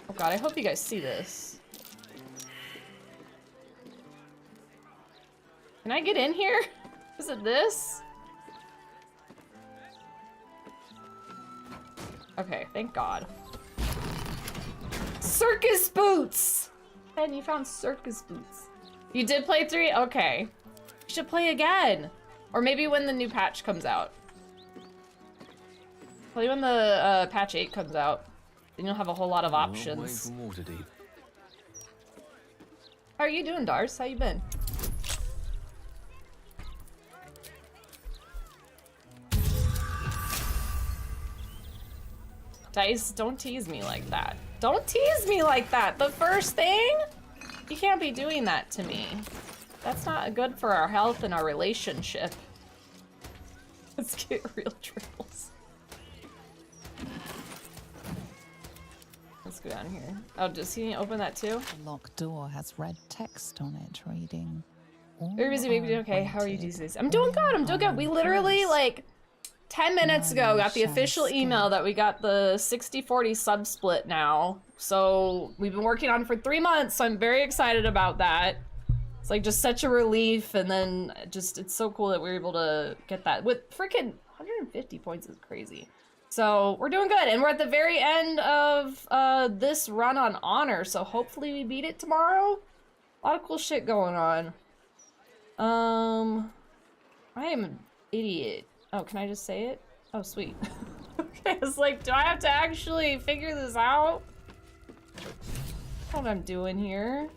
Oh god, I hope you guys see this. Can I get in here? Is it this? Okay, thank god. Circus boots! And you found circus boots. You did play 3? Okay. You should play again. Or maybe when the new patch comes out. Play when the patch 8 comes out. Then you'll have a whole lot of options. How are you doing, Dars? How you been? Dice, don't tease me like that. Don't tease me like that! The first thing? You can't be doing that to me. That's not good for our health and our relationship. Let's get real triples. Let's go down here. Oh, does he open that too? The locked door has red text on it reading. Very busy, baby. Okay, how are you these days? I'm doing good, I'm doing good. We literally, like, 10 minutes ago got the official email that we got the 60-40 sub split now. So we've been working on it for 3 months, so I'm very excited about that. It's like just such a relief, and then just, it's so cool that we were able to get that. With freaking 150 points is crazy. So we're doing good, and we're at the very end of this run on Honor, so hopefully we beat it tomorrow. A lot of cool shit going on. I am an idiot. Oh, can I just say it? Oh, sweet. Okay, I was like, do I have to actually figure this out? What I'm doing here.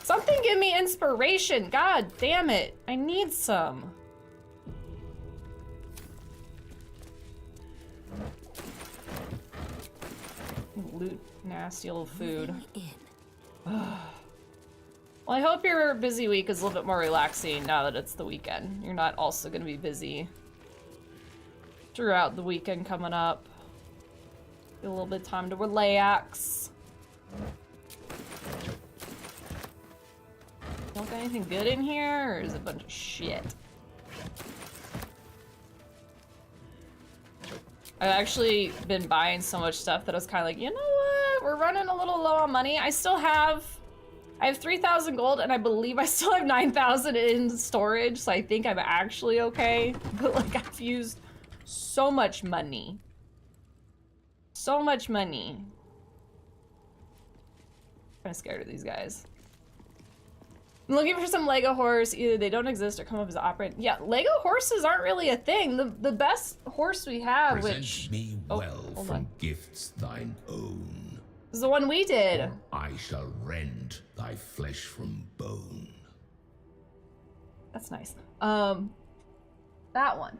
Something give me inspiration. God damn it. I need some. Loot nasty old food. Well, I hope your busy week is a little bit more relaxing now that it's the weekend. You're not also gonna be busy throughout the weekend coming up. Get a little bit of time to relax. Don't got anything good in here, or is it a bunch of shit? I've actually been buying so much stuff that I was kind of like, you know what? We're running a little low on money. I have 3,000 gold, and I believe I still have 9,000 in storage, so I think I'm actually okay. But like, I've used so much money. So much money. I'm kind of scared of these guys. I'm looking for some Lego horse. Either they don't exist or come up as operating. Yeah, Lego horses aren't really a thing. The best horse we have, Present me well from gifts thine own. This is the one we did. Or I shall rend thy flesh from bone. That's nice. That one.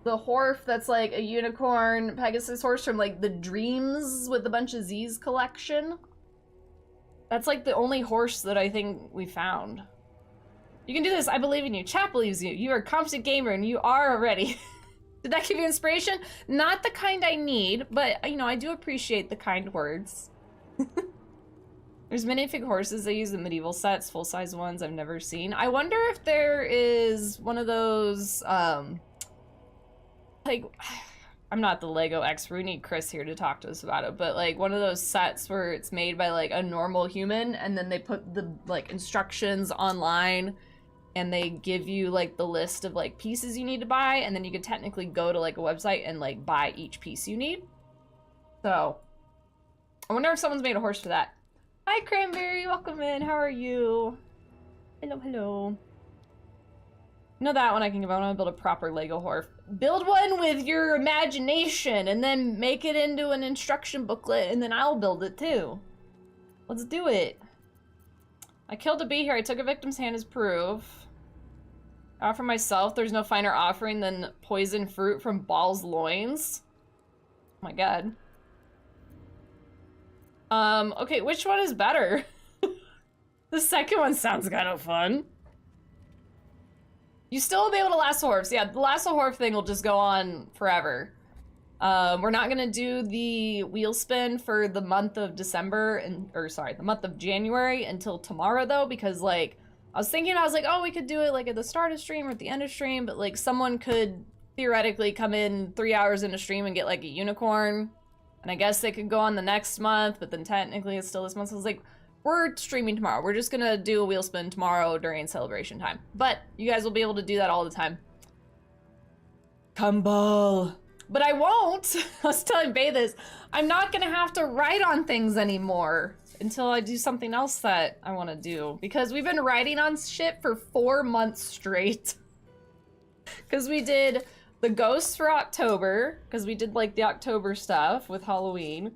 The Horf that's like a unicorn Pegasus horse from like the Dreams with a bunch of Z's collection. That's like the only horse that I think we found. You can do this. I believe in you. Chat believes you. You are a competent gamer and you are already. Did that give you inspiration? Not the kind I need, but you know, I do appreciate the kind words. There's minifig horses. They use the medieval sets, full-size ones I've never seen. I wonder if there is one of those, like, I'm not the Lego expert. We need Chris here to talk to us about it, but like one of those sets where it's made by like a normal human and then they put the like instructions online and they give you like the list of like pieces you need to buy, and then you could technically go to like a website and like buy each piece you need. So I wonder if someone's made a horse for that. Hi Cranberry, welcome in. How are you? Hello, hello. No, that one I can give. I want to build a proper Lego horse. Build one with your imagination and then make it into an instruction booklet, and then I'll build it too. Let's do it. I killed a bee here. I took a victim's hand as proof. I offer myself. There's no finer offering than poison fruit from Baal's loins. Oh my god. Okay, which one is better? The second one sounds kind of fun. You still will be able to lasso horse. Yeah, the lasso horse thing will just go on forever. We're not gonna do the wheel spin for the month of December, the month of January until tomorrow though, because like, I was like, oh, we could do it like at the start of stream or at the end of stream, but like someone could theoretically come in 3 hours into stream and get like a unicorn And I guess they could go on the next month, but then technically it's still this month. So I was like, we're streaming tomorrow. We're just gonna do a wheel spin tomorrow during celebration time. But you guys will be able to do that all the time. Cumball. But I won't. I was telling Bay this. I'm not gonna have to write on things anymore until I do something else that I want to do. Because we've been writing on shit for 4 months straight. Because we did the ghosts for October, because we did like the October stuff with Halloween.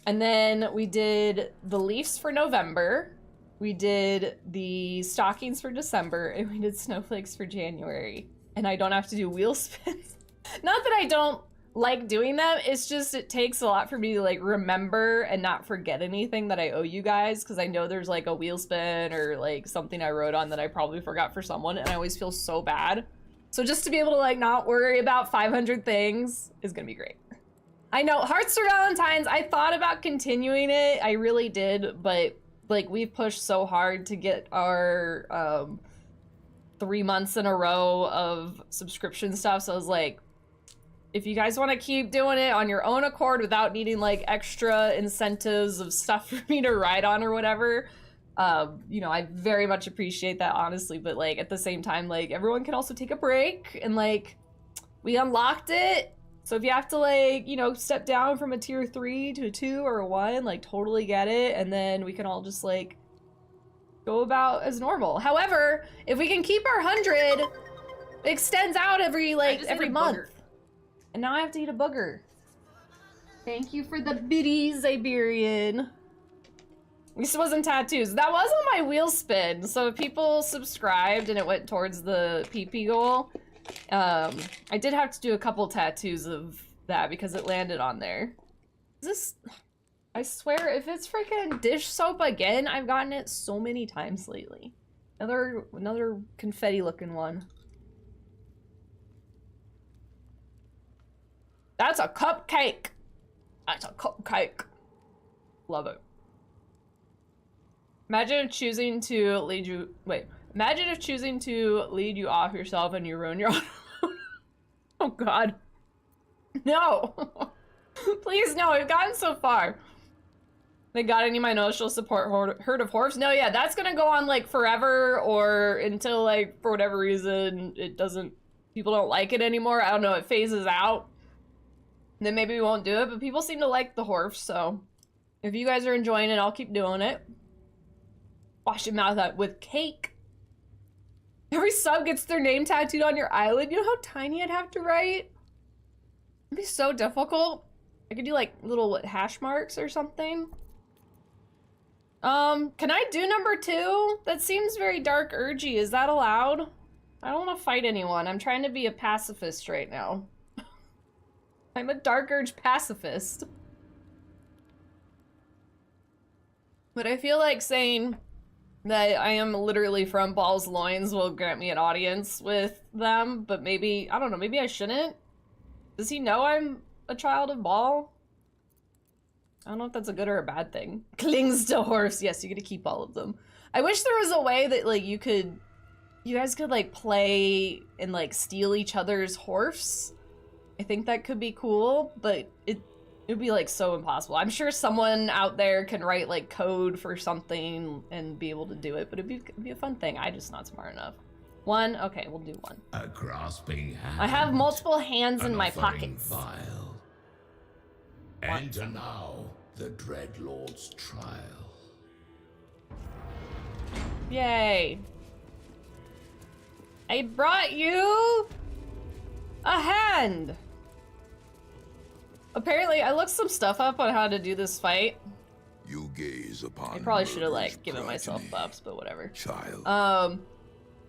And then we did the leaves for November. We did the stockings for December, and we did snowflakes for January. And I don't have to do wheel spins. Not that I don't like doing them, it's just it takes a lot for me to like remember and not forget anything that I owe you guys, because I know there's like a wheel spin or like something I wrote on that I probably forgot for someone, and I always feel so bad. So just to be able to like not worry about 500 things is gonna be great. I know, Hearts for Valentine's, I thought about continuing it, I really did, but like we've pushed so hard to get our 3 months in a row of subscription stuff, so I was like, if you guys want to keep doing it on your own accord without needing like extra incentives of stuff for me to ride on or whatever, you know, I very much appreciate that, honestly, but like at the same time, like everyone can also take a break, and like we unlocked it, so if you have to like, you know, step down from a tier 3 to a 2 or a 1, like totally get it, and then we can all just like go about as normal. However, if we can keep our 100, it extends out every month. And now I have to eat a booger. Thank you for the biddies, Iberian. This wasn't tattoos. That was on my wheel spin. So if people subscribed and it went towards the PP goal, I did have to do a couple tattoos of that because it landed on there. Is this... I swear, if it's freaking dish soap again, I've gotten it so many times lately. Another confetti-looking one. That's a cupcake. That's a cupcake. Love it. Imagine if choosing to lead you... Wait. Imagine if choosing to lead you off yourself and you ruin your own... Oh, God. No. Please, no. We've gotten so far. They got any of my notes, she'll support Herd of Horfs? No, yeah, that's gonna go on, like, forever or until, like, for whatever reason, it doesn't... People don't like it anymore. I don't know. It phases out. Then maybe we won't do it, but people seem to like the Horfs, so if you guys are enjoying it, I'll keep doing it. Wash your mouth out with cake. Every sub gets their name tattooed on your eyelid. You know how tiny I'd have to write? It'd be so difficult. I could do like little hash marks or something. Can I do number 2? That seems very dark urgy. Is that allowed? I don't want to fight anyone. I'm trying to be a pacifist right now. I'm a dark urge pacifist. But I feel like saying that I am literally from Ball's Loins will grant me an audience with them, but maybe, I don't know, maybe I shouldn't? Does he know I'm a child of Ball? I don't know if that's a good or a bad thing. Clings to horse. Yes, you get to keep all of them. I wish there was a way that, like, you guys could, like, play and, like, steal each other's horse. I think that could be cool, but it would be like so impossible. I'm sure someone out there can write like code for something and be able to do it, but it'd be a fun thing. I'm just not smart enough. 1, okay, we'll do 1. A grasping hand. I have multiple hands in my pockets. Vile. Enter now the Dreadlord's trial. Yay. I brought you a hand. Apparently, I looked some stuff up on how to do this fight. You gaze upon I probably should have like given myself buffs, but whatever. Child.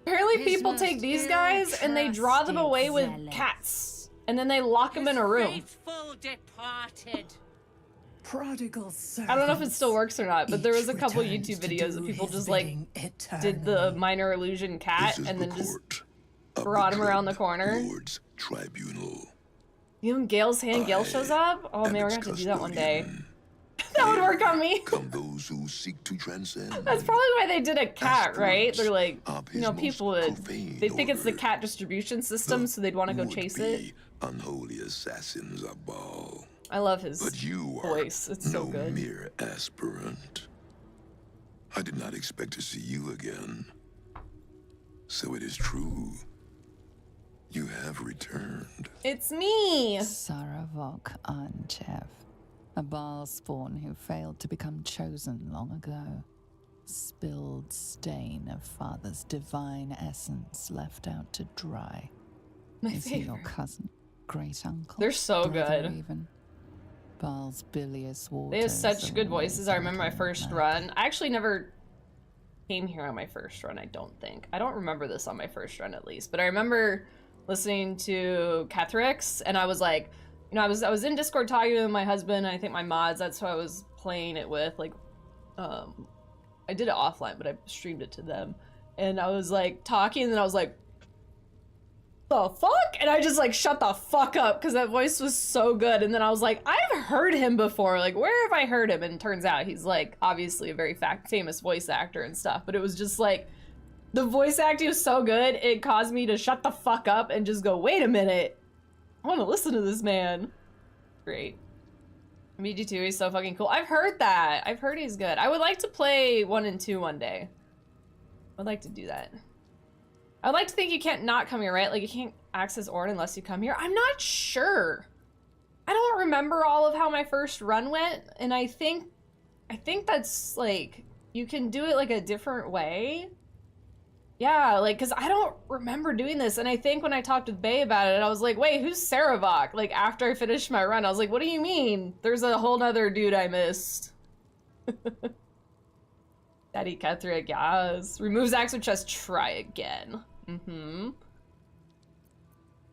Apparently people take these guys and they draw them away with cats, and then they lock them in a room. Faithful departed. Prodigal servants. I don't know if it still works or not, but there was a couple YouTube videos of people just like did the minor illusion cat and then just brought him around the corner. Lord's Tribunal. You know, Gale's hand. Gale shows up. Oh man, we're gonna have to do that one day. That would work on me. Come those who seek to transcend. That's probably why they did a cat, right? They're like, you know, people would, they think it's the cat distribution system, so they'd want to go chase it. Unholy assassins of Baal. I love his But you voice. are It's so no good. mere aspirant. I did not expect to see you again. So it is true. You have returned. It's me! Sarevok Anchev, a Baal spawn who failed to become chosen long ago. Spilled stain of father's divine essence left out to dry. My Is he your favorite. cousin? Great uncle? They're so brother good. Even? Baal's bilious waters. They have such are good always voices. I remember my looking first mad. run. I actually never came here on my first run, I don't think. I don't remember this on my first run at least, but I remember listening to Kethrix, and I was like, you know, I was in Discord talking with my husband, and I think my mods, that's who I was playing it with. Like, I did it offline, but I streamed it to them. And I was like talking, and then I was like, the fuck? And I just like shut the fuck up because that voice was so good. And then I was like, I've heard him before. Like, where have I heard him? And it turns out he's like obviously a very famous voice actor and stuff. But it was just like the voice acting was so good, it caused me to shut the fuck up and just go, wait a minute, I want to listen to this man. Great. BG2, he's so fucking cool. I've heard that. I've heard he's good. I would like to play 1 and 2 one day. I'd like to do that. I'd like to think you can't not come here, right? Like, you can't access Orn unless you come here. I'm not sure. I don't remember all of how my first run went, and I think that's, like, you can do it, like, a different way. Yeah, like, because I don't remember doing this, and I think when I talked with Bay about it, I was like, wait, who's Sarevok? Like, after I finished my run, I was like, what do you mean? There's a whole nother dude I missed. Daddy Kethric, yes. Removes axe with chest, try again.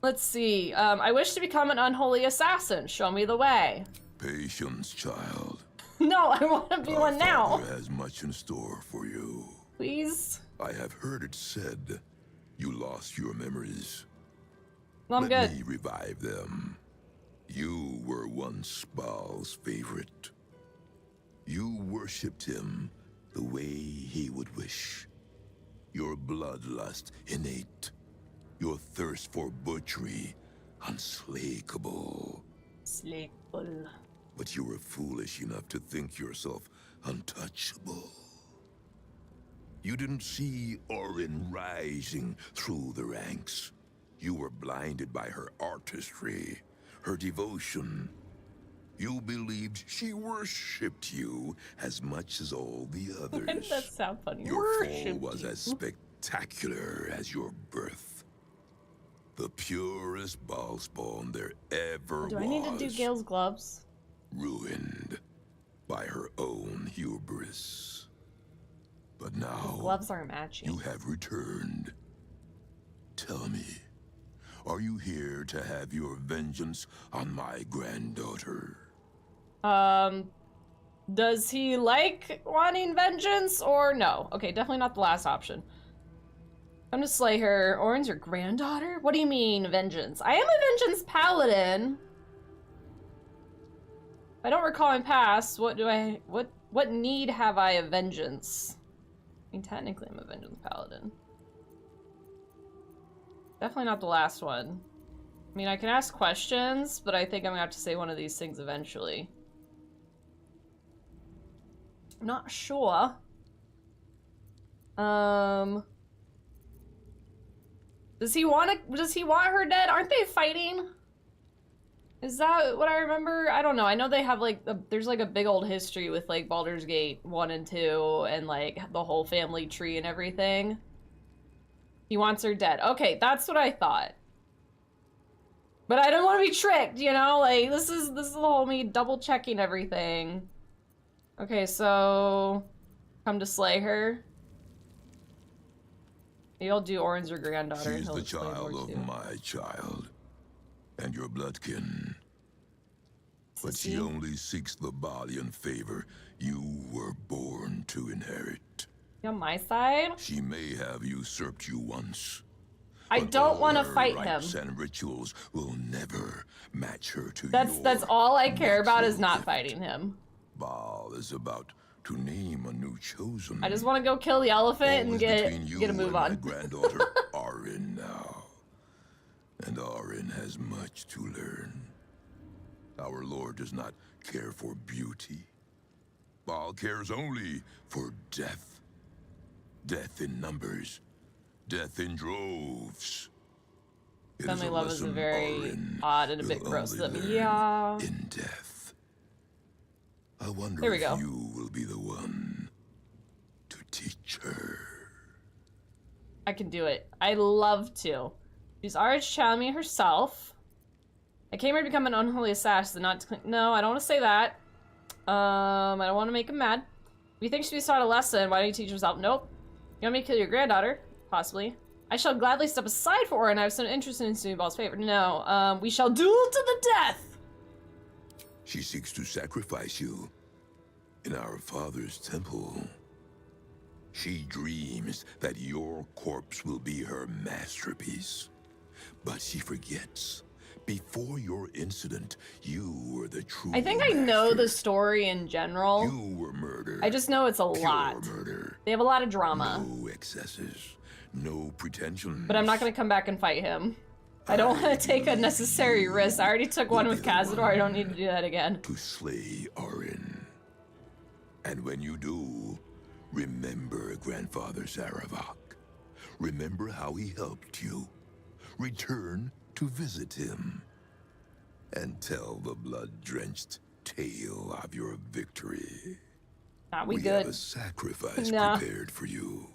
Let's see. I wish to become an unholy assassin. Show me the way. Patience, child. No, I want to be Our one now. Father has much in store for you. Please. I have heard it said you lost your memories. I'm Let good. me revive them. You were once Baal's favorite. You worshipped him the way he would wish. Your bloodlust innate. Your thirst for butchery unslakable. Sleepful. But you were foolish enough to think yourself untouchable. You didn't see Orin rising through the ranks. You were blinded by her artistry, her devotion. You believed she worshipped you as much as all the others. Why does that sound funny? Your fall Worshipped was you. as spectacular as your birth. The purest Baalspawn there ever was. Do I need to do Gale's gloves? Ruined by her own hubris. But now Gloves aren't matching. you have returned. Tell me, are you here to have your vengeance on my granddaughter? Does he like wanting vengeance or no? Okay, definitely not the last option. I'm to slay her. Orin's your granddaughter? What do you mean, vengeance? I am a vengeance paladin. If I don't recall my past, what need have I of vengeance? I mean, technically I'm a vengeance paladin. Definitely not the last one. I mean, I can ask questions, but I think I'm gonna have to say one of these things eventually. I'm not sure. Does he want her dead? Aren't they fighting? Is that what I remember? I don't know. I know they have like there's like a big old history with like Baldur's Gate 1 and 2 and like the whole family tree and everything. He wants her dead. Okay, that's what I thought. But I don't want to be tricked, you know? Like this is the whole me double checking everything. Okay, so come to slay her. Maybe I'll do Orin's your granddaughter. She's He'll the explain more child too. of my child, and your bloodkin. But Sissy. she only seeks the Baalian favor you were born to inherit. You on my side? She may have usurped you once. I but don't all want to her fight him. rites and rituals will never match her to That's your all I care about is natural not gift. fighting him. Baal is about to name a new chosen. I just want to go kill the elephant and Always get between you a move and my on. granddaughter Arin now. And Arin has much to learn. Our Lord does not care for beauty. Baal cares only for death. Death in numbers. Death in droves. It Family a love is a lesson very Orin odd and a bit will gross. only learn Yeah. in death. I wonder There we if go. you will be the one to teach her. I can do it. I love to. She's already challenged me herself. I came here to become an unholy assassin, not to... No, I don't want to say that. I don't want to make him mad. If you think she taught a lesson, why don't you teach yourself? Nope. You want me to kill your granddaughter? Possibly. I shall gladly step aside for her, and I have some interest in Snooty Ball's favor. No, we shall duel to the death! She seeks to sacrifice you in our father's temple. She dreams that your corpse will be her masterpiece. But she forgets, before your incident, you were the true I think I know master. the story in general. You were murder. I just know it's a Pure lot. murder. They have a lot of drama. No excesses. No pretensions. But I'm not gonna come back and fight him. I don't want to take unnecessary risks. I already took one with Cazador. I don't need to do that again. To slay Orin. And when you do, remember Grandfather Sarevok. Remember how he helped you. Return to visit him. And tell the blood-drenched tale of your victory. Nah, we have good. a sacrifice Nah. prepared for you.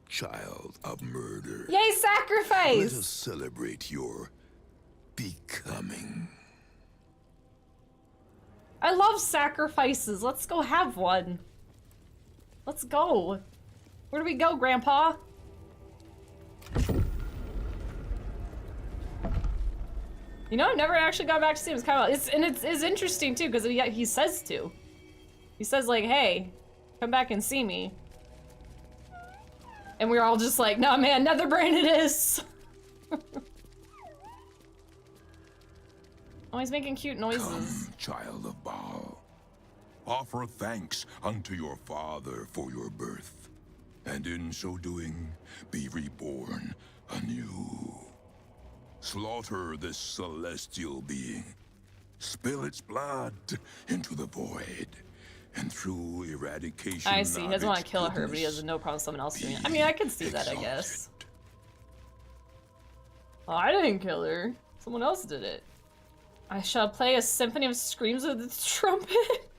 Child of murder. Yay, Let us sacrifice! celebrate your becoming. I love sacrifices. Let's go have one. Let's go. Where do we go, Grandpa? You know, I've never actually gone back to see him. It's kind of it's interesting too because he says to. He says like, "Hey, come back and see me." And we're all just like, "Nah, man, Netherbrain it is." Oh, he's making cute noises. Come, child of Baal. Offer thanks unto your father for your birth, and in so doing, be reborn anew. Slaughter this celestial being. Spill its blood into the void, and through eradication I see. He doesn't of want to its kill her, but he goodness, has no problem with someone else doing it. I be mean, I can see that, I guess. exalted. Oh, I didn't kill her. Someone else did it. I shall play a symphony of screams with the trumpet.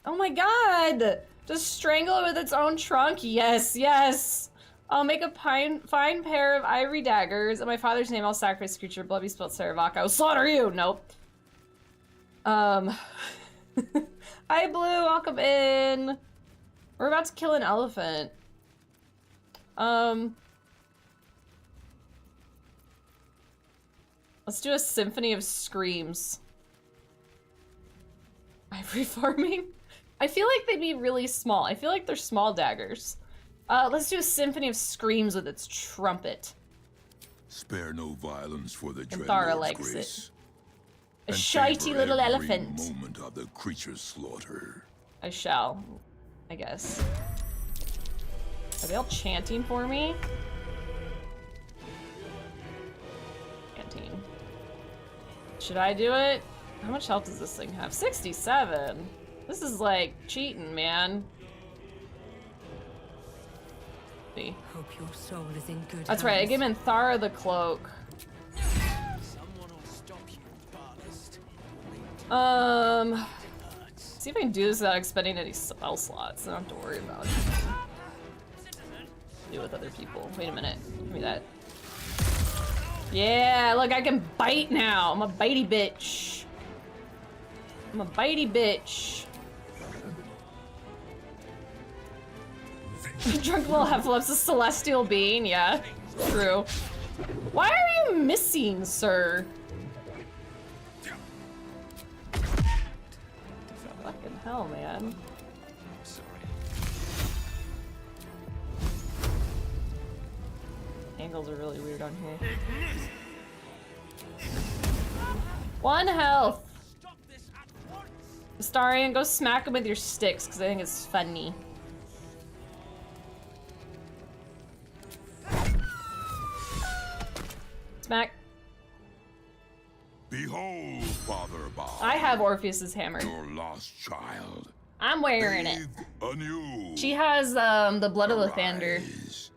Oh my god! Just strangle it with its own trunk? Yes, yes! I'll make a fine pair of ivory daggers. In my father's name, I'll sacrifice the creature. Blood be spilled, Sarevok. I will slaughter you! Nope. Hi, Blue. Welcome in. We're about to kill an elephant. Let's do a symphony of screams. Ivory farming? I feel like they'd be really small. I feel like they're small daggers. Let's do a symphony of screams with its trumpet. Spare no violence for the Thara Dreadlord's likes grace. A and shitey favor little every elephant. moment of the creature's slaughter. I shall, I guess. Are they all chanting for me? Chanting. Should I do it? How much health does this thing have? 67. This is like cheating, man. See. Hope your soul is in good That's right, I hands. gave him Thara the cloak. Someone will stop you, Ballast. See if I can do this without expending any spell slots. I don't have to worry about it. Do it with other people. Wait a minute. Give me that. Yeah, look, I can bite now. I'm a bitey bitch. I'm a bitey bitch. Drunk little Heffalup's a celestial being, yeah. True. Why are you missing, sir? Fucking hell, man. Angles are really weird on here. 1 health. Astarion, go smack him with your sticks, because I think it's funny. Smack. Behold, Father Bob. I have Orpheus's hammer. Your lost child. I'm wearing it. Bathe anew. She has the blood of Lathander. Arise,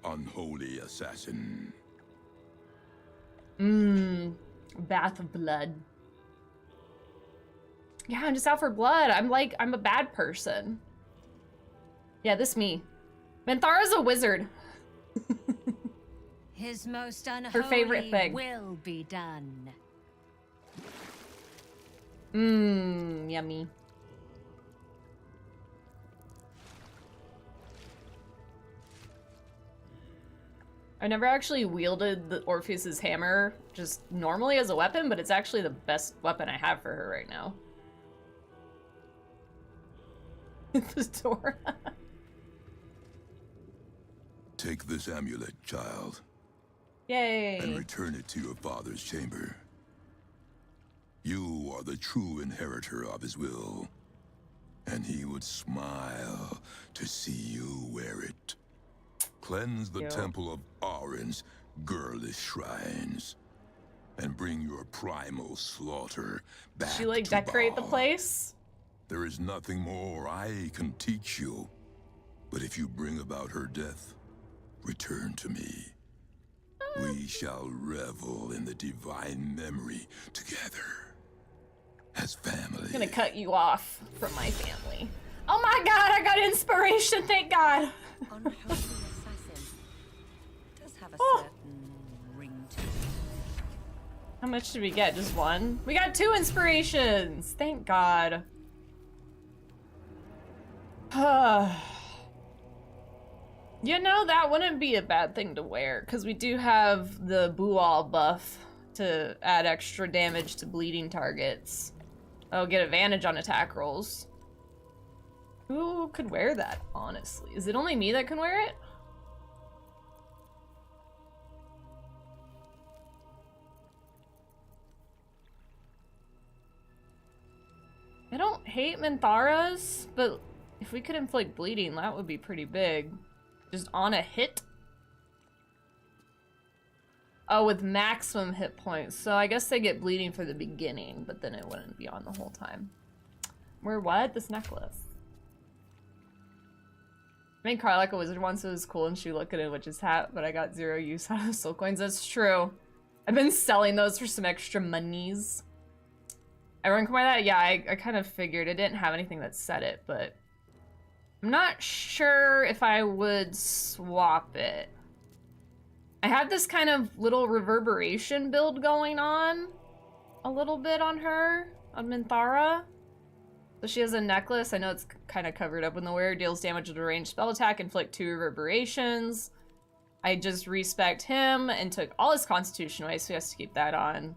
unholy assassin. Bath of blood. Yeah, I'm just out for blood. I'm a bad person. Yeah, this me. Minthara's a wizard. His most unholy Her favorite thing. will be done. Yummy. I never actually wielded the Orpheus's hammer just normally as a weapon, but it's actually the best weapon I have for her right now. The door. Take this amulet, child, Yay. and return it to your father's chamber. You are the true inheritor of his will, and he would smile to see you wear it. Cleanse the temple of Auron's girlish shrines, and bring your primal slaughter back She like to decorate the Baal. place? There is nothing more I can teach you, but if you bring about her death, return to me. We shall revel in the divine memory together, as family. I'm gonna cut you off from my family. Oh my god, I got inspiration, thank god. Unholy assassin does have a Oh. certain ring to it. How much did we get? Just one? We got 2 inspirations! Thank god. You know, that wouldn't be a bad thing to wear, because we do have the Bual buff to add extra damage to bleeding targets. Oh, get advantage on attack rolls. Who could wear that, honestly? Is it only me that can wear it? I don't hate Minthara's, but if we could inflict bleeding, that would be pretty big. Just on a hit? Oh, with maximum hit points. So I guess they get bleeding for the beginning, but then it wouldn't be on the whole time. We're what? This necklace. I made Carl like a wizard once, so it was cool, and she looked at a witch's hat, but I got 0 use out of soul coins. That's true. I've been selling those for some extra monies. Everyone can wear that? Yeah, I kind of figured. It didn't have anything that said it, but I'm not sure if I would swap it. I had this kind of little reverberation build going on a little bit on her, on Minthara. So she has a necklace. I know it's kind of covered up when the wearer deals damage with a ranged spell attack, inflict 2 reverberations. I just respect him and took all his constitution away, so he has to keep that on.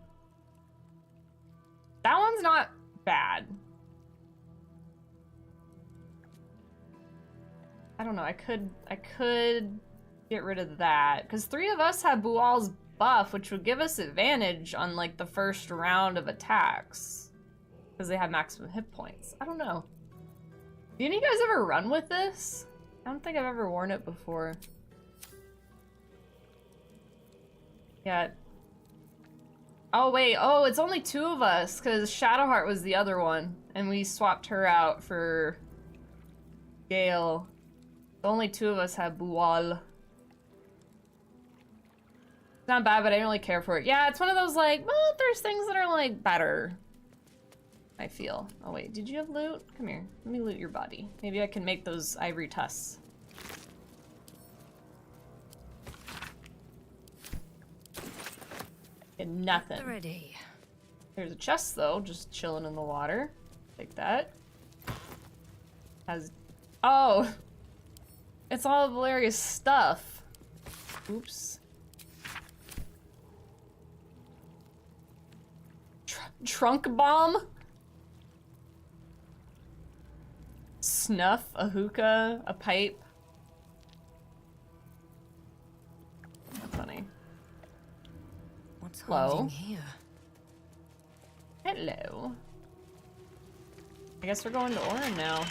That one's not bad. I don't know, I could get rid of that, because 3 of us have Bual's buff, which would give us advantage on like the first round of attacks, because they have maximum hit points. I don't know. Do any of you guys ever run with this? I don't think I've ever worn it before. Yeah. Oh wait, oh, it's only 2 of us, because Shadowheart was the other one, and we swapped her out for Gale. Only 2 of us have Bual. It's not bad, but I don't really care for it. Yeah, it's one of those like, well, there's things that are like better, I feel. Oh wait, did you have loot? Come here, let me loot your body. Maybe I can make those ivory tusks. Get nothing. Ready. There's a chest though, just chilling in the water. Take that. Has, oh, it's all Valeria's stuff. Oops. Trunk bomb? Snuff, a hookah, a pipe. Funny. What's Hello. holding here? Hello. I guess we're going to Orin now.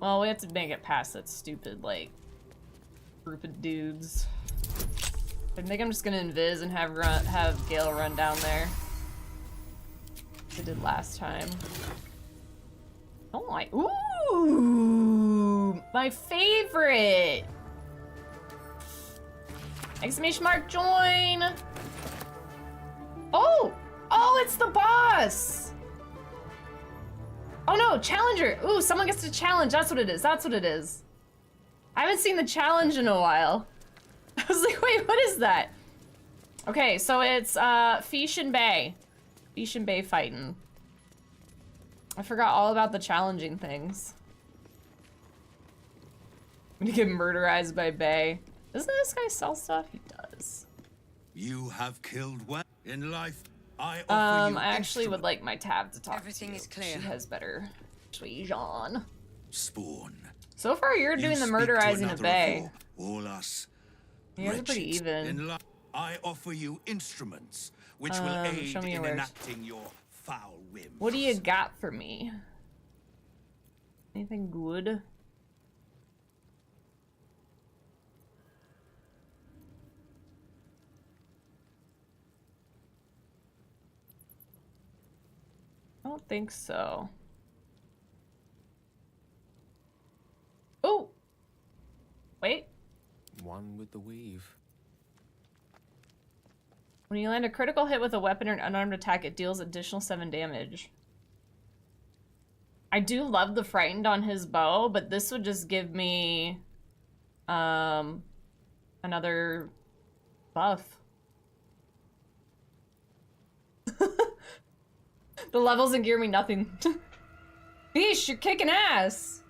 Well, we have to make it past that stupid, like, group of dudes. I think I'm just gonna invis and have Gale run down there. As I did last time. Oh my, ooh, my favorite! Exclamation mark join! Oh! Oh, it's the boss! Oh no, challenger! Ooh, someone gets to challenge, that's what it is, that's what it is. I haven't seen the challenge in a while. I was like, wait, what is that? Okay, so it's Fish and Bay. Fish and Bay fighting. I forgot all about the challenging things. I'm gonna get murderized by Bay. Doesn't this guy sell stuff? He does. You have killed well in life. I offer you I actually would like my tab to talk Everything to. is clear. She has better persuasion. spawn. So far, you're doing the murderizing of Bay. All us. You guys are pretty even. In life, I offer you instruments which will aid show me in yours. enacting your foul whims. What do you got for me? Anything good? I don't think so. Oh! Wait. One with the weave. When you land a critical hit with a weapon or an unarmed attack, it deals additional 7 damage. I do love the frightened on his bow, but this would just give me another buff. The levels and gear mean nothing. Beesh, you're kicking ass!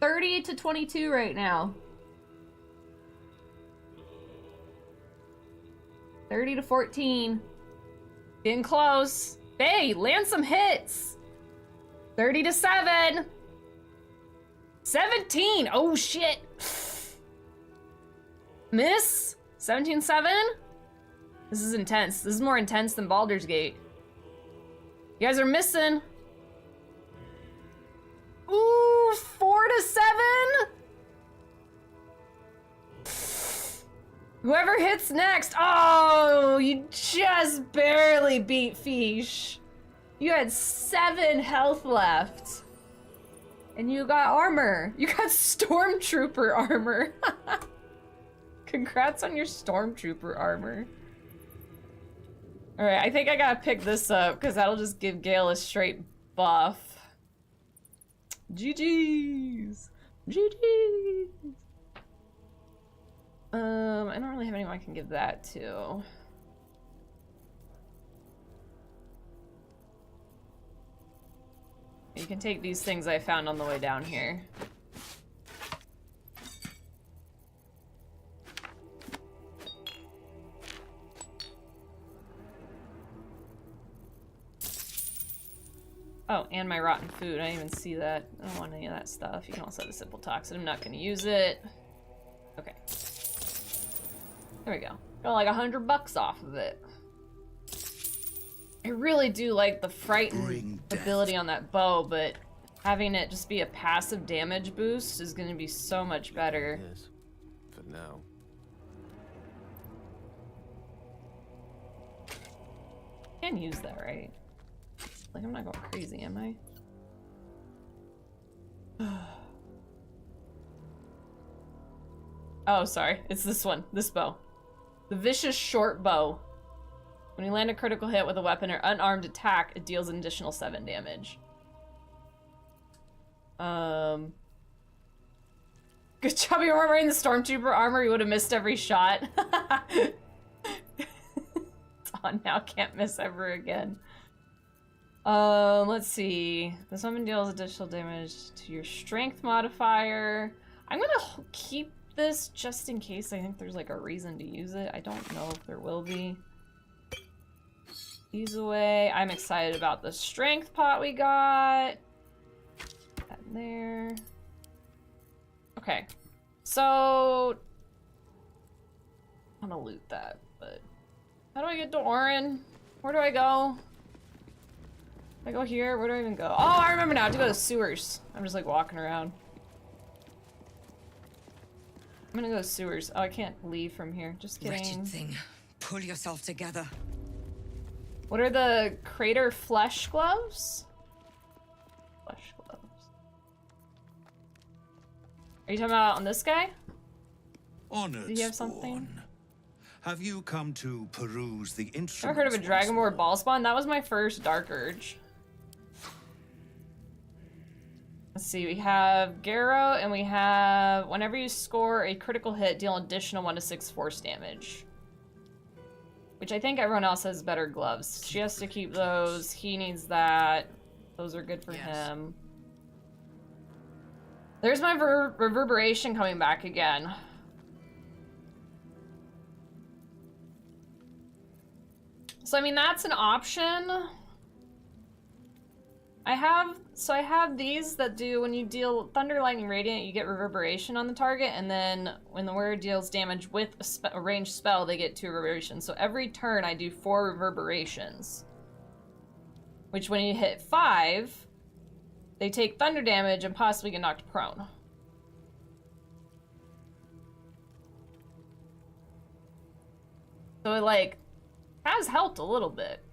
30 to 22 right now. 30 to 14. Getting close. Hey, land some hits. 30 to 7. 17. Oh, shit. Miss. 17-7. This is intense. This is more intense than Baldur's Gate. You guys are missing. Ooh, 4 to 7. Whoever hits next. Oh, you just barely beat Fish. You had 7 health left. And you got armor. You got Stormtrooper armor. Congrats on your Stormtrooper armor. Alright, I think I gotta pick this up, because that'll just give Gale a straight buff. GG's! GG's! I don't really have anyone I can give that to. You can take these things I found on the way down here. Oh, and my rotten food. I didn't even see that. I don't want any of that stuff. You can also have the simple toxin. I'm not gonna use it. Okay. There we go. Got like $100 off of it. I really do like the frighten ability on that bow, but having it just be a passive damage boost is gonna be so much better. Yes. For now. Can't use that, right? Like, I'm not going crazy, am I? Oh, sorry. It's this one. This bow. The Vicious Short Bow. When you land a critical hit with a weapon or unarmed attack, it deals an additional 7 damage. Good job you weren't wearing the Stormtrooper armor. You would have missed every shot. It's on now. Can't miss ever again. Let's see. This weapon deals additional damage to your strength modifier. I'm gonna keep this just in case I think there's like a reason to use it. I don't know if there will be. These away. I'm excited about the strength pot we got. Put that in there. Okay. So I'm gonna loot that, but how do I get to Orin? Where do I go? I go here? Where do I even go? Oh, I remember now. I have to go to the sewers. I'm just like walking around. I'm gonna go sewers. Oh, I can't leave from here. Just kidding. Wretched thing. Pull yourself together. What are the crater flesh gloves? Flesh gloves. Are you talking about on this guy? Honored Do you have spawn. something? Have you come to peruse the instruments? Ever heard of a once Dragonborn more? ball spawn? That was my first Dark Urge. Let's see, we have Garrow, and we have whenever you score a critical hit, deal an additional 1d6 force damage. Which I think everyone else has better gloves. She has to keep those. He needs that. Those are good for him. There's my reverberation coming back again. So I mean that's an option. I have these that do when you deal Thunder, Lightning, Radiant, you get reverberation on the target, and then when the warrior deals damage with a ranged spell, they get 2 reverberations. So every turn I do 4 reverberations. Which when you hit 5, they take thunder damage and possibly get knocked prone. So it like has helped a little bit.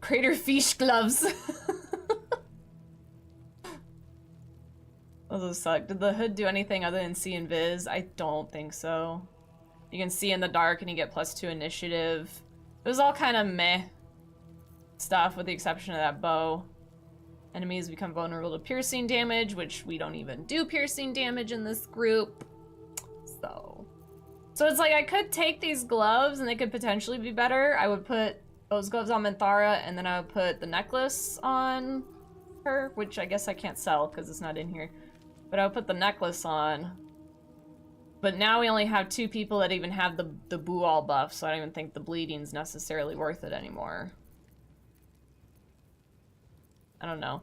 Crater fish gloves. Those suck. Did the hood do anything other than see invis? I don't think so. You can see in the dark and you get +2 initiative. It was all kind of meh stuff with the exception of that bow. Enemies become vulnerable to piercing damage, which we don't even do piercing damage in this group. So it's like I could take these gloves and they could potentially be better. I would put those gloves on Minthara, and then I would put the necklace on her, which I guess I can't sell because it's not in here. But I would put the necklace on. But now we only have 2 people that even have the Bual buff, so I don't even think the bleeding's necessarily worth it anymore. I don't know.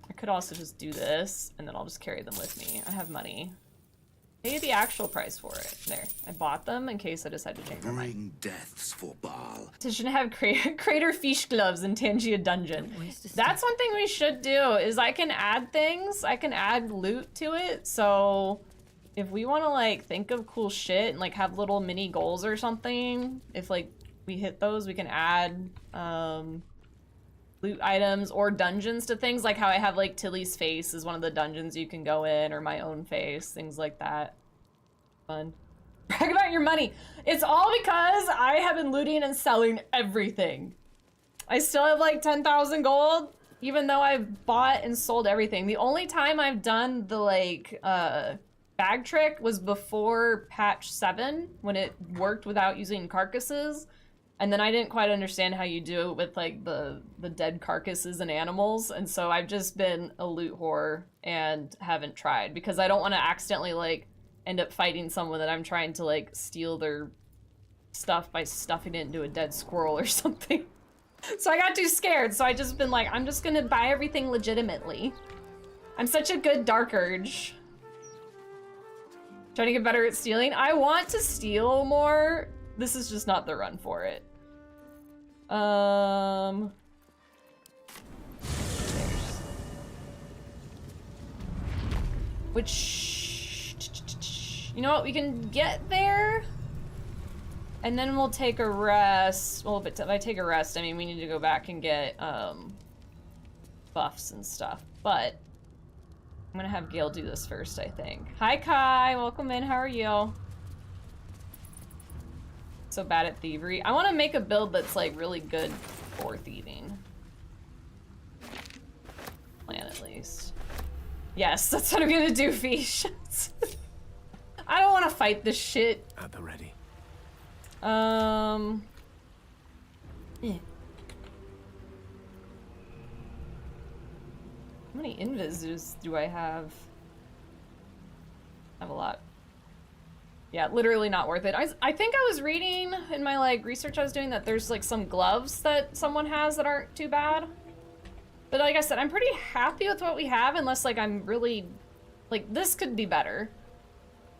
I could also just do this, and then I'll just carry them with me. I have money. Pay the actual price for it. There. I bought them in case I decide to change my mind. Bring deaths for Baal. So shouldn't have crater fish gloves in Tangia Dungeon. That's one thing we should do, is I can add things. I can add loot to it, so if we want to, like, think of cool shit and, like, have little mini goals or something, if, like, we hit those, we can add, loot items or dungeons to things, like how I have like Tilly's face is one of the dungeons you can go in, or my own face, things like that. Fun. Brag about your money. It's all because I have been looting and selling everything. I still have like 10,000 gold, even though I've bought and sold everything. The only time I've done the like bag trick was before patch 7, when it worked without using carcasses. And then I didn't quite understand how you do it with like the dead carcasses and animals, and so I've just been a loot whore and haven't tried because I don't want to accidentally like end up fighting someone that I'm trying to like steal their stuff by stuffing it into a dead squirrel or something. So I got too scared, so I just been like, I'm just gonna buy everything legitimately. I'm such a good Dark Urge. Trying to get better at stealing. I want to steal more. This is just not the run for it. Which, you know what, we can get there, and then we'll take a rest. Well, if I take a rest, I mean, we need to go back and get, buffs and stuff, but I'm gonna have Gale do this first, I think. Hi, Kai, welcome in, how are you? So bad at thievery. I want to make a build that's like really good for thieving. Plan at least. Yes, that's what I'm gonna do, Fish. I don't want to fight this shit. At the ready. Yeah. How many invis do I have? I have a lot. Yeah, literally not worth it. I think I was reading in my like research I was doing that there's like some gloves that someone has that aren't too bad. But like I said, I'm pretty happy with what we have, unless like I'm really, like this could be better.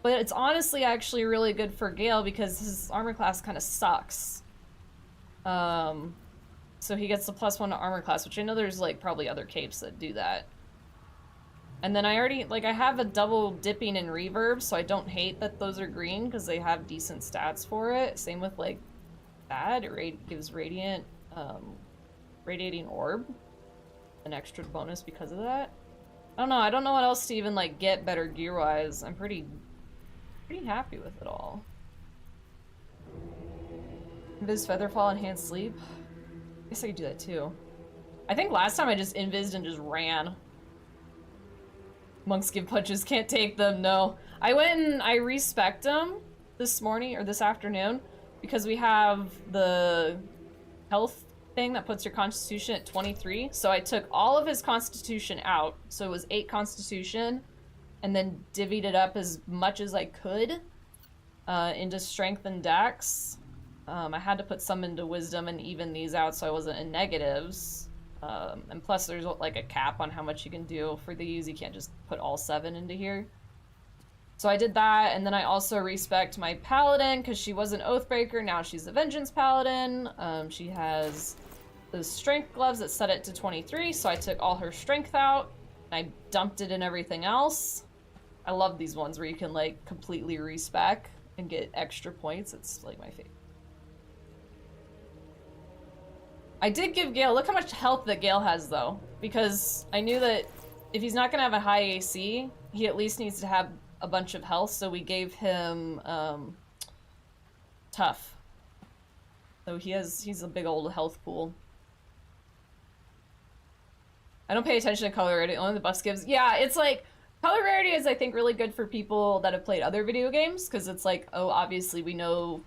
But it's honestly actually really good for Gale because his armor class kind of sucks. So he gets the +1 to armor class, which I know there's like probably other capes that do that. And then I already, like, I have a double dipping and reverb, so I don't hate that those are green because they have decent stats for it. Same with like that, it gives radiant, radiating orb, an extra bonus because of that. I don't know what else to even like get better gear-wise. I'm pretty happy with it all. Invis Featherfall, Enhanced Sleep. I guess I could do that too. I think last time I just invised and just ran. Monks give punches, can't take them, no. I went and I respec'd them this morning, or this afternoon, because we have the health thing that puts your constitution at 23. So I took all of his constitution out, so it was 8 constitution, and then divvied it up as much as I could into strength and dex. I had to put some into wisdom and even these out so I wasn't in negatives. And plus there's like a cap on how much you can do for these. You can't just put all 7 into here. So I did that, and then I also respect my paladin because she was an Oathbreaker, now she's a Vengeance Paladin. She has the strength gloves that set it to 23, so I took all her strength out, and I dumped it in everything else. I love these ones where you can like completely respec and get extra points. It's like my favorite. I did give Gale, look how much health that Gale has though, because I knew that if he's not gonna have a high AC, he at least needs to have a bunch of health, so we gave him tough. So he's a big old health pool. I don't pay attention to color rarity, only the buffs gives. Yeah, it's like, color rarity is I think really good for people that have played other video games, because it's like, oh, obviously we know,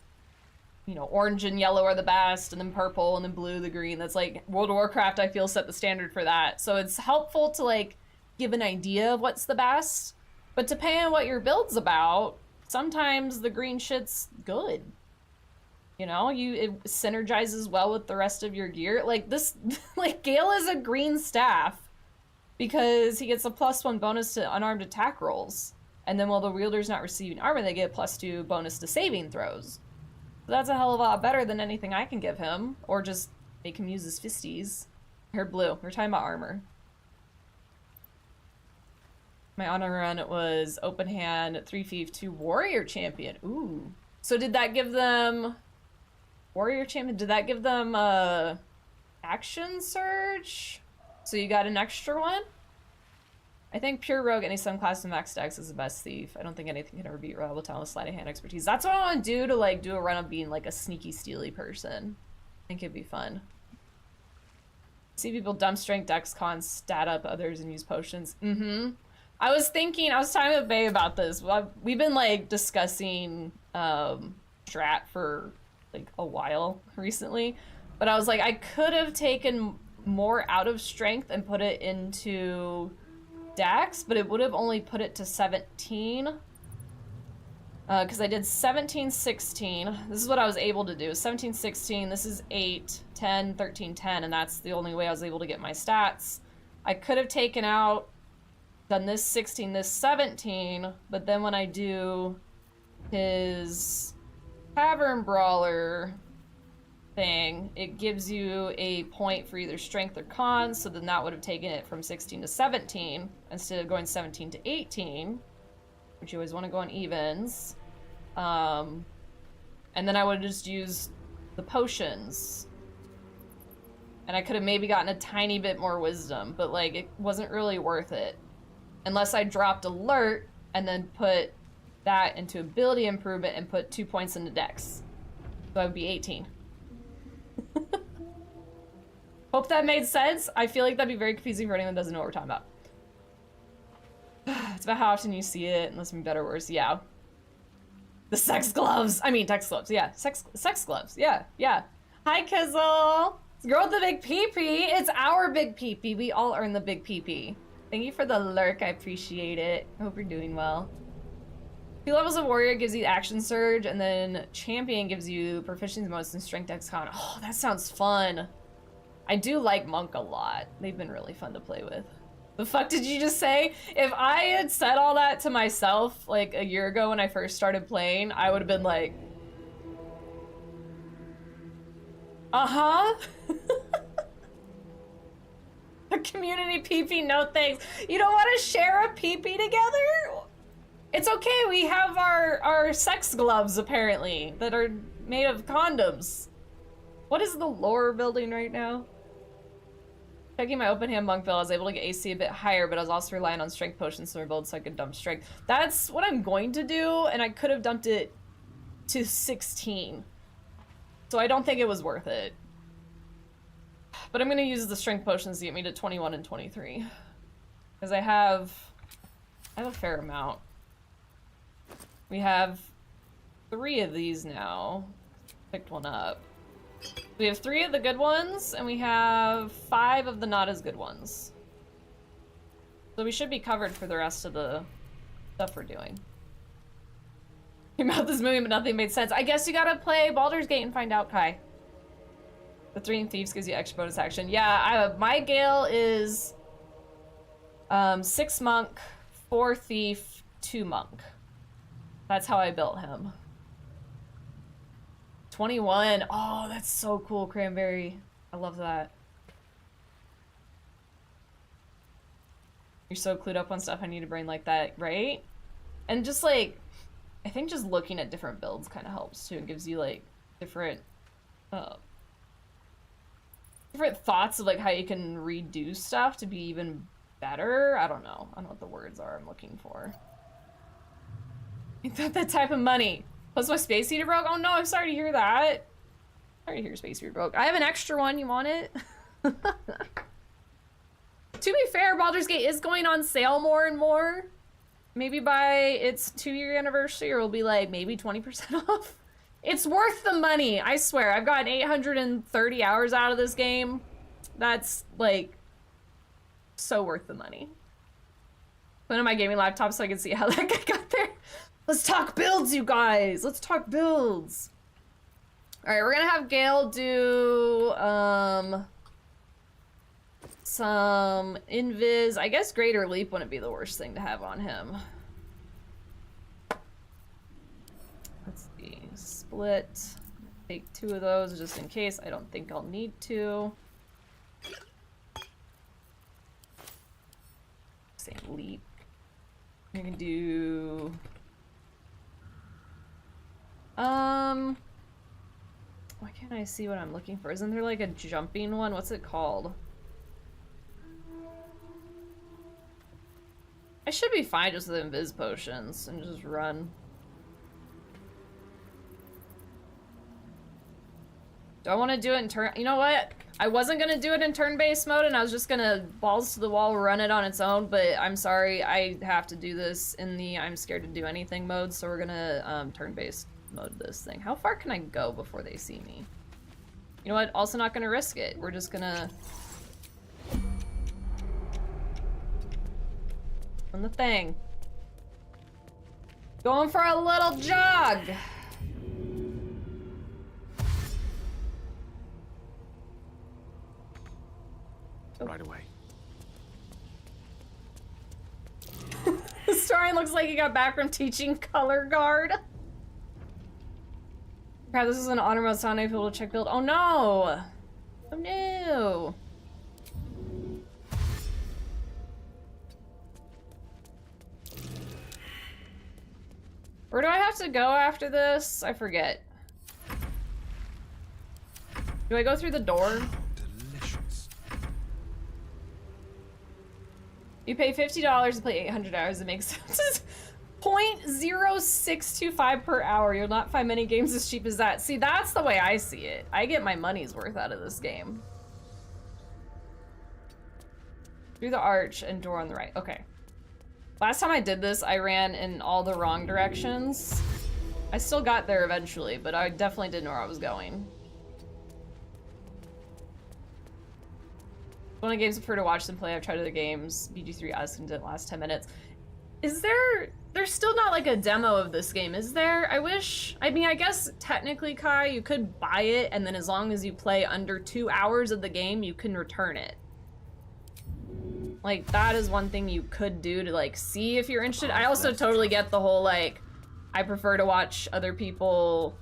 you know, orange and yellow are the best, and then purple, and then blue, the green. That's like, World of Warcraft, I feel, set the standard for that. So it's helpful to like give an idea of what's the best, but depending on what your build's about, sometimes the green shit's good. You know, it synergizes well with the rest of your gear. Like this, like Gale is a green staff because he gets a +1 bonus to unarmed attack rolls. And then while the wielder's not receiving armor, they get a +2 bonus to saving throws. So that's a hell of a lot better than anything I can give him, or just make him use his fisties. Her blue, we're talking about armor. My honor run, it was open hand, 3 thief, 2 warrior champion. Ooh. So did that give them warrior champion? Did that give them action surge? So you got an extra one? I think pure rogue, any subclass of max dex is the best thief. I don't think anything can ever beat reliable talent with sleight of hand expertise. That's what I want to do to like do a run of being like a sneaky steely person. I think it'd be fun. See people dump strength, dex, con, stat up others, and use potions. I was talking with Bae about this. We've been like discussing strat for like a while recently, but I was like, I could have taken more out of strength and put it into dex, but it would have only put it to 17. Because I did 17, 16. This is what I was able to do. 17, 16, this is 8, 10, 13, 10, and that's the only way I was able to get my stats. I could have taken out, done this 16, this 17, but then when I do his Tavern Brawler thing, it gives you a point for either strength or con, so then that would have taken it from 16 to 17 instead of going 17 to 18, which you always want to go on evens. And then I would have just used the potions, and I could have maybe gotten a tiny bit more wisdom, but like it wasn't really worth it unless I dropped alert and then put that into ability improvement and put 2 points into dex, so I would be 18. Hope that made sense. I feel like that'd be very confusing for anyone who doesn't know what we're talking about. It's about how often you see it, unless I'm better or worse. Yeah. The sex gloves. I mean, text gloves. Yeah. Sex gloves. Yeah. Yeah. Hi, Kizzle. Girl with the big pee-pee. It's our big pee-pee. We all earn the big pee-pee. Thank you for the lurk. I appreciate it. I hope you're doing well. 2 levels of warrior gives you action surge, and then champion gives you proficiency bonus in strength, dex, con. Oh, that sounds fun. I do like monk a lot. They've been really fun to play with. The fuck did you just say? If I had said all that to myself like a year ago when I first started playing, I would have been like, uh-huh. community PP, no thanks. You don't want to share a PP together? It's okay, we have our sex gloves, apparently, that are made of condoms. What is the lore building right now? Checking my open hand monk build, I was able to get AC a bit higher, but I was also relying on strength potions to build so I could dump strength. That's what I'm going to do, and I could have dumped it to 16. So I don't think it was worth it. But I'm gonna use the strength potions to get me to 21 and 23. Because I have a fair amount. We have 3 of these now. Picked one up. We have 3 of the good ones, and we have 5 of the not as good ones. So we should be covered for the rest of the stuff we're doing. Your mouth is moving, but nothing made sense. I guess you gotta play Baldur's Gate and find out, Kai. The 3 Thieves gives you extra bonus action. Yeah, my Gale is 6 Monk, 4 Thief, 2 Monk. That's how I built him. 21. Oh, that's so cool, Cranberry. I love that. You're so clued up on stuff I need a brain like that, right? And just like, I think just looking at different builds kind of helps too. It gives you like different thoughts of like how you can redo stuff to be even better. I don't know what the words are I'm looking for. Ain't that type of money? Plus my space heater broke? Oh no, I'm sorry to hear that. Sorry to hear your space heater broke. I have an extra one, you want it? To be fair, Baldur's Gate is going on sale more and more. Maybe by its 2-year anniversary, or it'll be like maybe 20% off. It's worth the money, I swear. I've gotten 830 hours out of this game. That's like so worth the money. Put in my gaming laptop so I can see how that guy got there. Let's talk builds, you guys. Let's talk builds. All right, we're gonna have Gale do some invis. I guess Greater Leap wouldn't be the worst thing to have on him. Let's see, split. Take 2 of those just in case. I don't think I'll need to. Same leap. I'm gonna do. Why can't I see what I'm looking for? Isn't there like a jumping one? What's it called? I should be fine just with invis potions and just run. Do I want to do it in turn? You know what? I wasn't gonna do it in turn-based mode, and I was just gonna balls to the wall run it on its own, but I'm sorry, I have to do this in the I'm scared to do anything mode, so we're gonna turn-based mode this thing. How far can I go before they see me? You know what? Also not gonna risk it. We're just gonna on the thing. Going for a little jog. Right away. The historian looks like he got back from teaching color guard. Crap, this is an honor mode, so I'm able to check build. Oh no! Oh no! Where do I have to go after this? I forget. Do I go through the door? Delicious. You pay $50 to play 800 hours. It makes sense. 0.0625 per hour. You'll not find many games as cheap as that. See, that's the way I see it. I get my money's worth out of this game. Through the arch and door on the right. Okay. Last time I did this, I ran in all the wrong directions. I still got there eventually, but I definitely didn't know where I was going. One of the games I prefer to watch than play. I've tried other games. BG3 asked in the last 10 minutes. Is there... There's still not like a demo of this game, is there? I wish... I mean, I guess technically, Kai, you could buy it, and then as long as you play under 2 hours of the game, you can return it. Like, that is one thing you could do to, like, see if you're interested. I also totally get the whole, like, I prefer to watch other people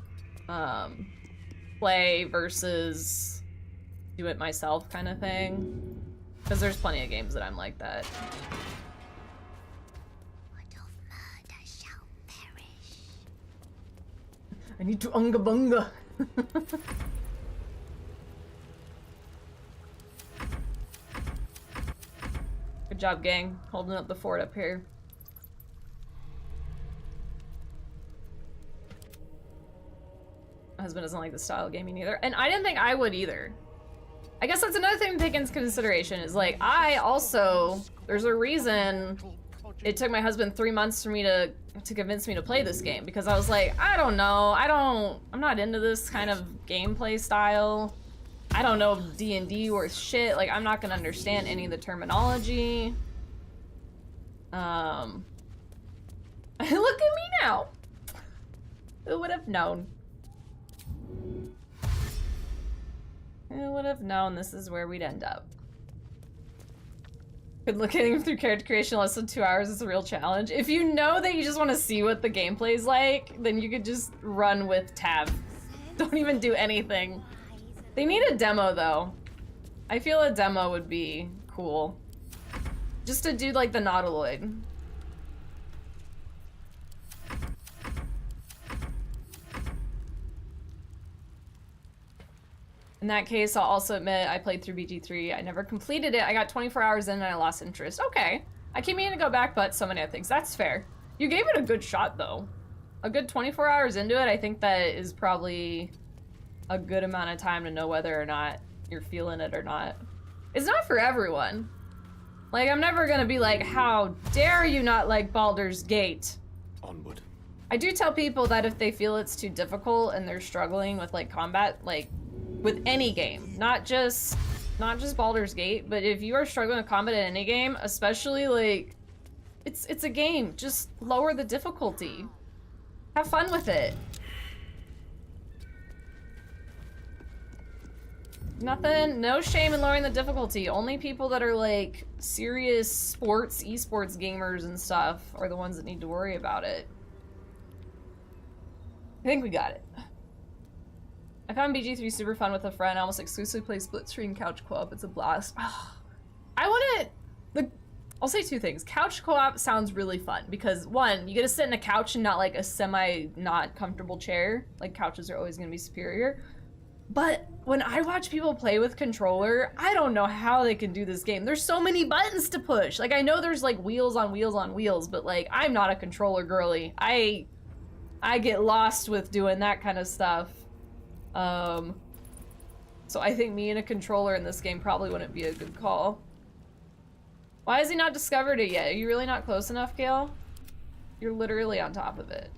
play versus do it myself kind of thing. Because there's plenty of games that I'm like that. I need to unga bunga. Good job, gang. Holding up the fort up here. My husband doesn't like the style of gaming either. And I didn't think I would either. I guess that's another thing to take into consideration is like, I also, there's a reason it took my husband 3 months for me to convince me to play this game, because I was like, I don't know, I'm not into this kind of gameplay style. I don't know D&D worth shit, like I'm not gonna understand any of the terminology. Look at me now. Who would have known? Who would have known this is where we'd end up? Could looking through character creation less than 2 hours is a real challenge. If you know that you just want to see what the gameplay's like, then you could just run with tab. Don't even do anything. They need a demo though. I feel a demo would be cool. Just to do like the Nautiloid. In that case, I'll also admit I played through BG3. I never completed it. I got 24 hours in and I lost interest. Okay. I keep meaning to go back, but so many other things. That's fair. You gave it a good shot, though. A good 24 hours into it, I think that is probably a good amount of time to know whether or not you're feeling it or not. It's not for everyone. Like, I'm never gonna be like, how dare you not like Baldur's Gate? Onward. I do tell people that if they feel it's too difficult and they're struggling with like combat, like with any game, not just Baldur's Gate, but if you are struggling with combat in any game, especially like, it's a game, just lower the difficulty. Have fun with it. Nothing, no shame in lowering the difficulty. Only people that are like serious sports, esports gamers and stuff are the ones that need to worry about it. I think we got it. I found BG3 super fun with a friend. I almost exclusively play split screen couch co-op. It's a blast. I want to, I'll say two things. Couch co-op sounds really fun because one, you get to sit in a couch and not like a not comfortable chair. Like couches are always going to be superior. But when I watch people play with controller, I don't know how they can do this game. There's so many buttons to push. Like I know there's like wheels on wheels on wheels, but like I'm not a controller girly. I get lost with doing that kind of stuff. So I think me and a controller in this game probably wouldn't be a good call. Why has he not discovered it yet? Are you really not close enough, Gale? You're literally on top of it.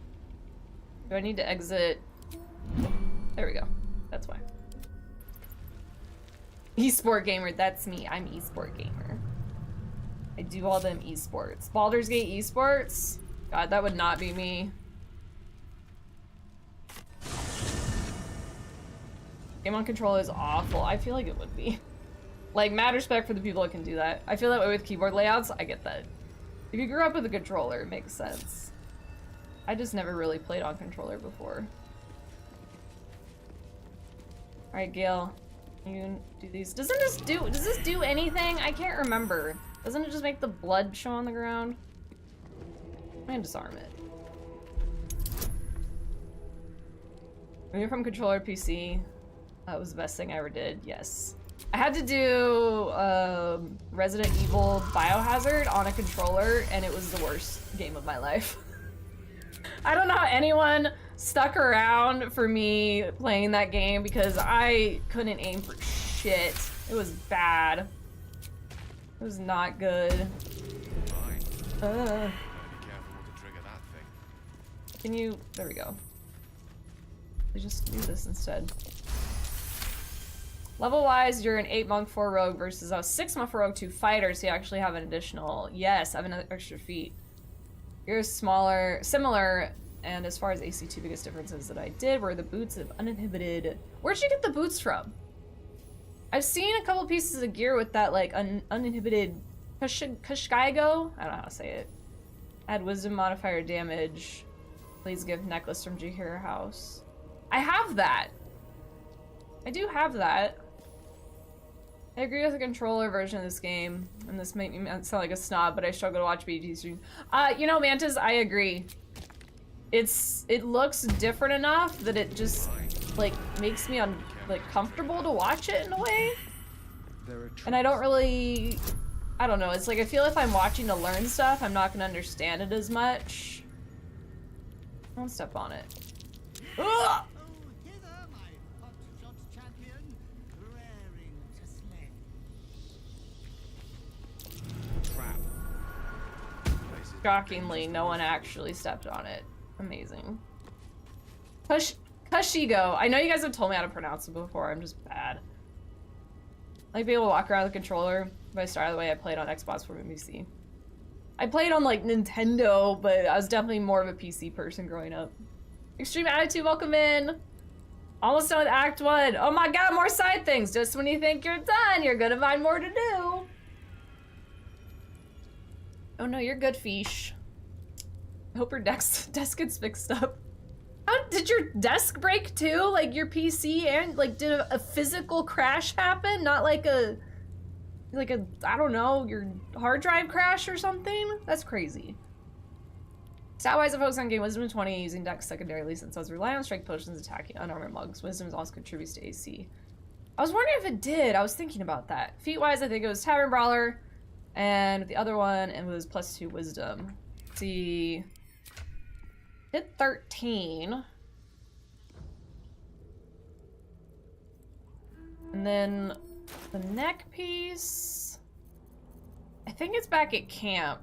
Do I need to exit? There we go. That's why. Esport gamer, that's me. I'm esport gamer. I do all them esports. Baldur's Gate esports? God, that would not be me. Game on controller is awful. I feel like it would be. Like, mad respect for the people that can do that. I feel that way with keyboard layouts. I get that. If you grew up with a controller, it makes sense. I just never really played on controller before. Alright, Gale. You do these. Does this do anything? I can't remember. Doesn't it just make the blood show on the ground? I'm gonna disarm it. Moving from controller to PC. That was the best thing I ever did, yes. I had to do Resident Evil Biohazard on a controller, and it was the worst game of my life. I don't know how anyone stuck around for me playing that game because I couldn't aim for shit. It was bad. It was not good. Can you... There we go. I just do this instead. Level-wise, you're an 8 monk, 4 rogue versus a 6 monk, 4 rogue, 2 fighters, so you actually have an additional... Yes, I have an extra feat. You're smaller, similar, and as far as AC, two biggest differences that I did were the boots of uninhibited... Where'd you get the boots from? I've seen a couple pieces of gear with that, like, uninhibited Kashkaigo? I don't know how to say it. Add wisdom modifier damage. Please give necklace from Jahira House. I have that. I do have that. I agree with the controller version of this game, and this might sound like a snob, but I struggle to watch BT streams. You know, Mantis, I agree. It looks different enough that it just like makes me comfortable to watch it in a way. And I don't really, I don't know. It's like I feel if I'm watching to learn stuff, I'm not gonna understand it as much. Don't step on it. Ugh! Shockingly, no one actually stepped on it. Amazing. Kashigo. I know you guys have told me how to pronounce it before. I'm just bad. I like being able to walk around the controller. If I started the way I played on Xbox for PC. I played on like Nintendo, but I was definitely more of a PC person growing up. Extreme Attitude, welcome in. Almost done with Act 1. Oh my god, more side things. Just when you think you're done, you're gonna find more to do. Oh no, you're good, Fish. I hope your desk gets fixed up. How did your desk break too? Like your PC, and like did a physical crash happen? Not like a I don't know, your hard drive crash or something? That's crazy. Stat-wise, I focus on game Wisdom 20, using Dex secondarily since I was relying on strike potions attacking unarmored mugs. Wisdom also contributes to AC. I was wondering if it did. I was thinking about that. Feat-wise, I think it was Tavern Brawler. And the other one, it was +2 wisdom. Let's see. Did 13. And then the neck piece. I think it's back at camp.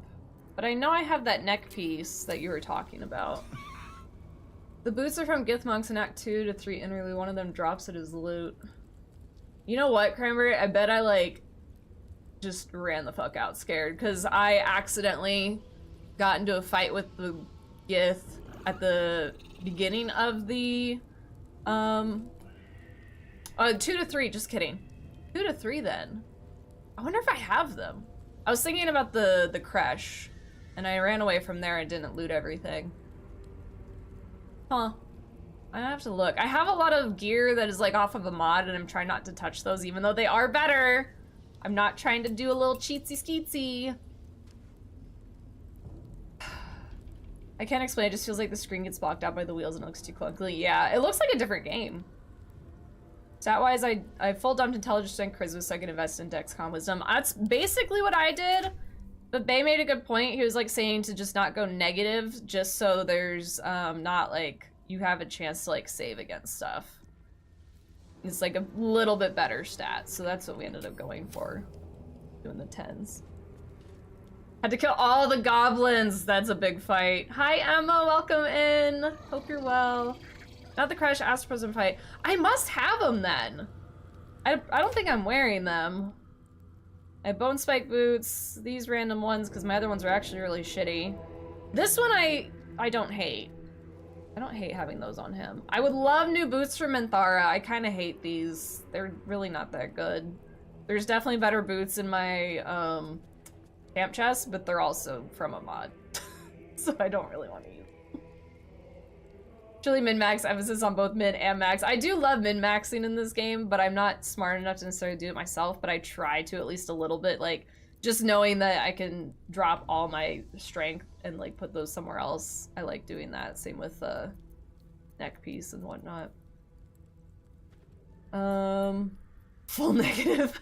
But I know I have that neck piece that you were talking about. The boots are from Gith Monks in Act 2 to 3 interlude. One of them drops it as loot. You know what, Cranberry? I bet I just ran the fuck out scared because I accidentally got into a fight with the Gith at the beginning of the 2 to 3, just kidding. 2 to 3 then. I wonder if I have them. I was thinking about the crash and I ran away from there and didn't loot everything. Huh. I have to look. I have a lot of gear that is off of a mod and I'm trying not to touch those even though they are better. I'm not trying to do a little cheatsy skeetsy. I can't explain, it just feels like the screen gets blocked out by the wheels and it looks too clunky. Yeah, it looks like a different game. Stat-wise, I full dumped intelligence and charisma so I can invest in Dexcom wisdom. That's basically what I did. But Bay made a good point. He was saying to just not go negative, just so there's not you have a chance to save against stuff. It's a little bit better stat, so that's what we ended up going for. Doing the 10s. Had to kill all the goblins. That's a big fight. Hi Emma, welcome in. Hope you're well. Not the Crash Astroprism fight. I must have them then. I don't think I'm wearing them. I have bone spike boots, these random ones, because my other ones are actually really shitty. This one I don't hate. I don't hate having those on him. I would love new boots from Minthara. I kind of hate these. They're really not that good. There's definitely better boots in my camp chest, but they're also from a mod. So I don't really want to use them. Actually, min-max, emphasis on both min and max. I do love min-maxing in this game, but I'm not smart enough to necessarily do it myself, but I try to at least a little bit, just knowing that I can drop all my strength and put those somewhere else. I like doing that. Same with neck piece and whatnot. Full negative.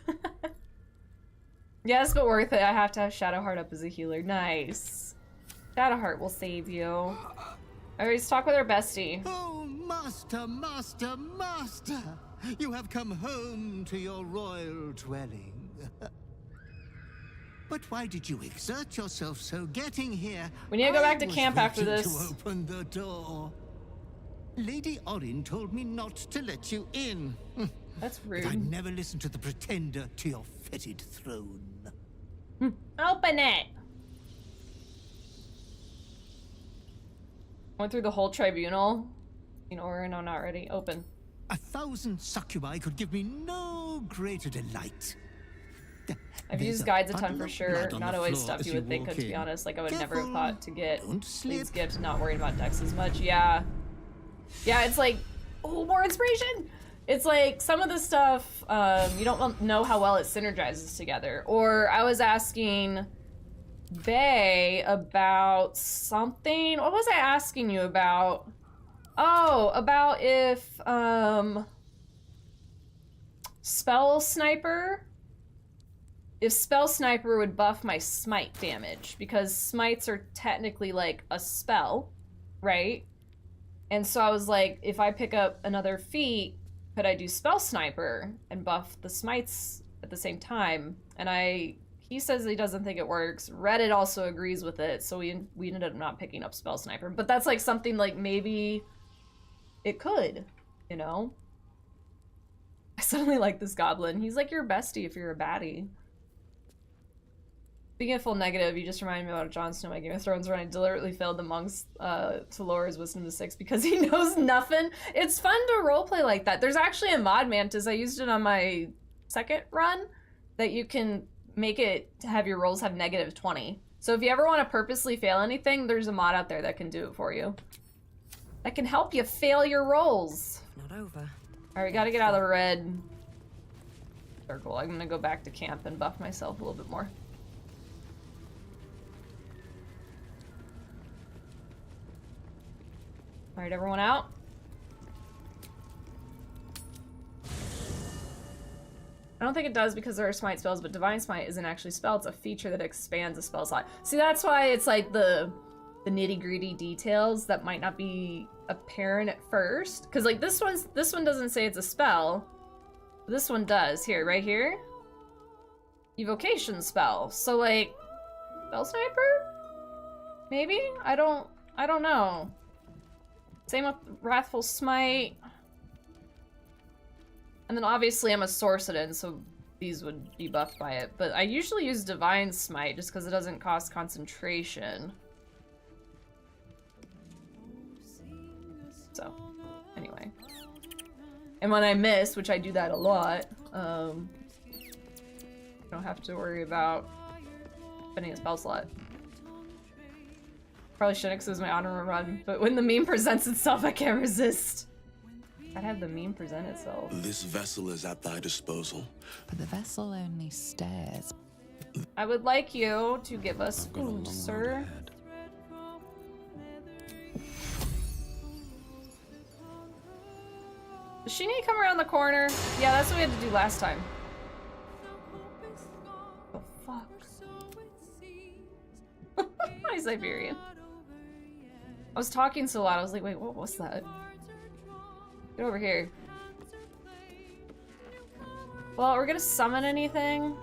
Yes, but worth it. I have to have Shadowheart up as a healer. Nice. Shadowheart will save you. Alright, let's talk with our bestie. Oh, master, master, master! You have come home to your royal dwelling. But why did you exert yourself so getting here? We need to go back to camp after this. To open the door. Lady Orin told me not to let you in. That's rude. But I never listened to the pretender to your fetid throne. Open it! Went through the whole tribunal. Or no, not ready. Open. 1,000 succubi could give me no greater delight. I've used guides a ton for sure. Not always stuff you would think of, to be honest. I would never have thought to get these gifts, not worried about Dex as much. Yeah. Yeah, it's oh, more inspiration! It's like some of the stuff, you don't know how well it synergizes together. Or I was asking Bae about something. What was I asking you about? Oh, about if, Spell Sniper would buff my smite damage, because smites are technically like a spell, right? And so I was like, if I pick up another feat, could I do Spell Sniper and buff the smites at the same time? And he says he doesn't think it works. Reddit also agrees with it, so we ended up not picking up Spell Sniper. But that's like something like maybe it could, you know? I suddenly like this goblin. He's like your bestie if you're a baddie. Speaking of full negative, you just reminded me about Jon Snow in my Game of Thrones when I deliberately failed the monks to lower his wisdom to 6 because he knows nothing. It's fun to roleplay like that. There's actually a mod, Mantis. I used it on my second run that you can make it to have your rolls have -20. So if you ever want to purposely fail anything, there's a mod out there that can do it for you. That can help you fail your rolls. Not over. All right, gotta get out of the red circle. I'm gonna go back to camp and buff myself a little bit more. All right, everyone out. I don't think it does because there are smite spells, but Divine Smite isn't actually a spell. It's a feature that expands a spell slot. See, that's why it's like the nitty-gritty details that might not be apparent at first. Because like this one doesn't say it's a spell. This one does. Here, right here. Evocation spell. So like, Spell Sniper? Maybe? I don't know. Same with Wrathful Smite. And then obviously I'm a Sorcerer, so these would be buffed by it. But I usually use Divine Smite just because it doesn't cost concentration. So, anyway. And when I miss, which I do that a lot, I don't have to worry about spending a spell slot. Probably shouldn't because it was my honor run, but when the meme presents itself, I can't resist. I'd have the meme present itself. This vessel is at thy disposal. But the vessel only stares. I would like you to give us food, sir. Does she need to come around the corner? Yeah, that's what we had to do last time. Oh, fuck. Hi, Siberian. I was talking so loud, I was like, wait, what was that? Get over here. Well, we're gonna summon anything?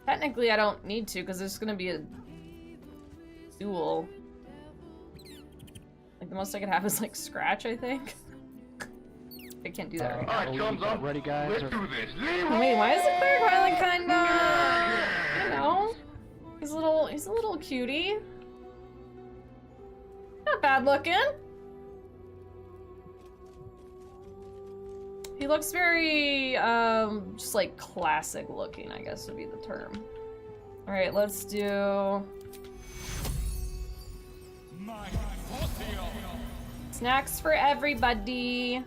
Technically, I don't need to, because there's gonna be a duel. Like, the most I could have is, like, Scratch, I think. I can't do that right now. Alright, thumbs up. Ready, guys? Let's do this. Wait, why is the cleric like kinda... you know? He's a little cutie. Not bad looking. He looks very, just like classic looking, I guess would be the term. Alright, let's do... snacks for everybody.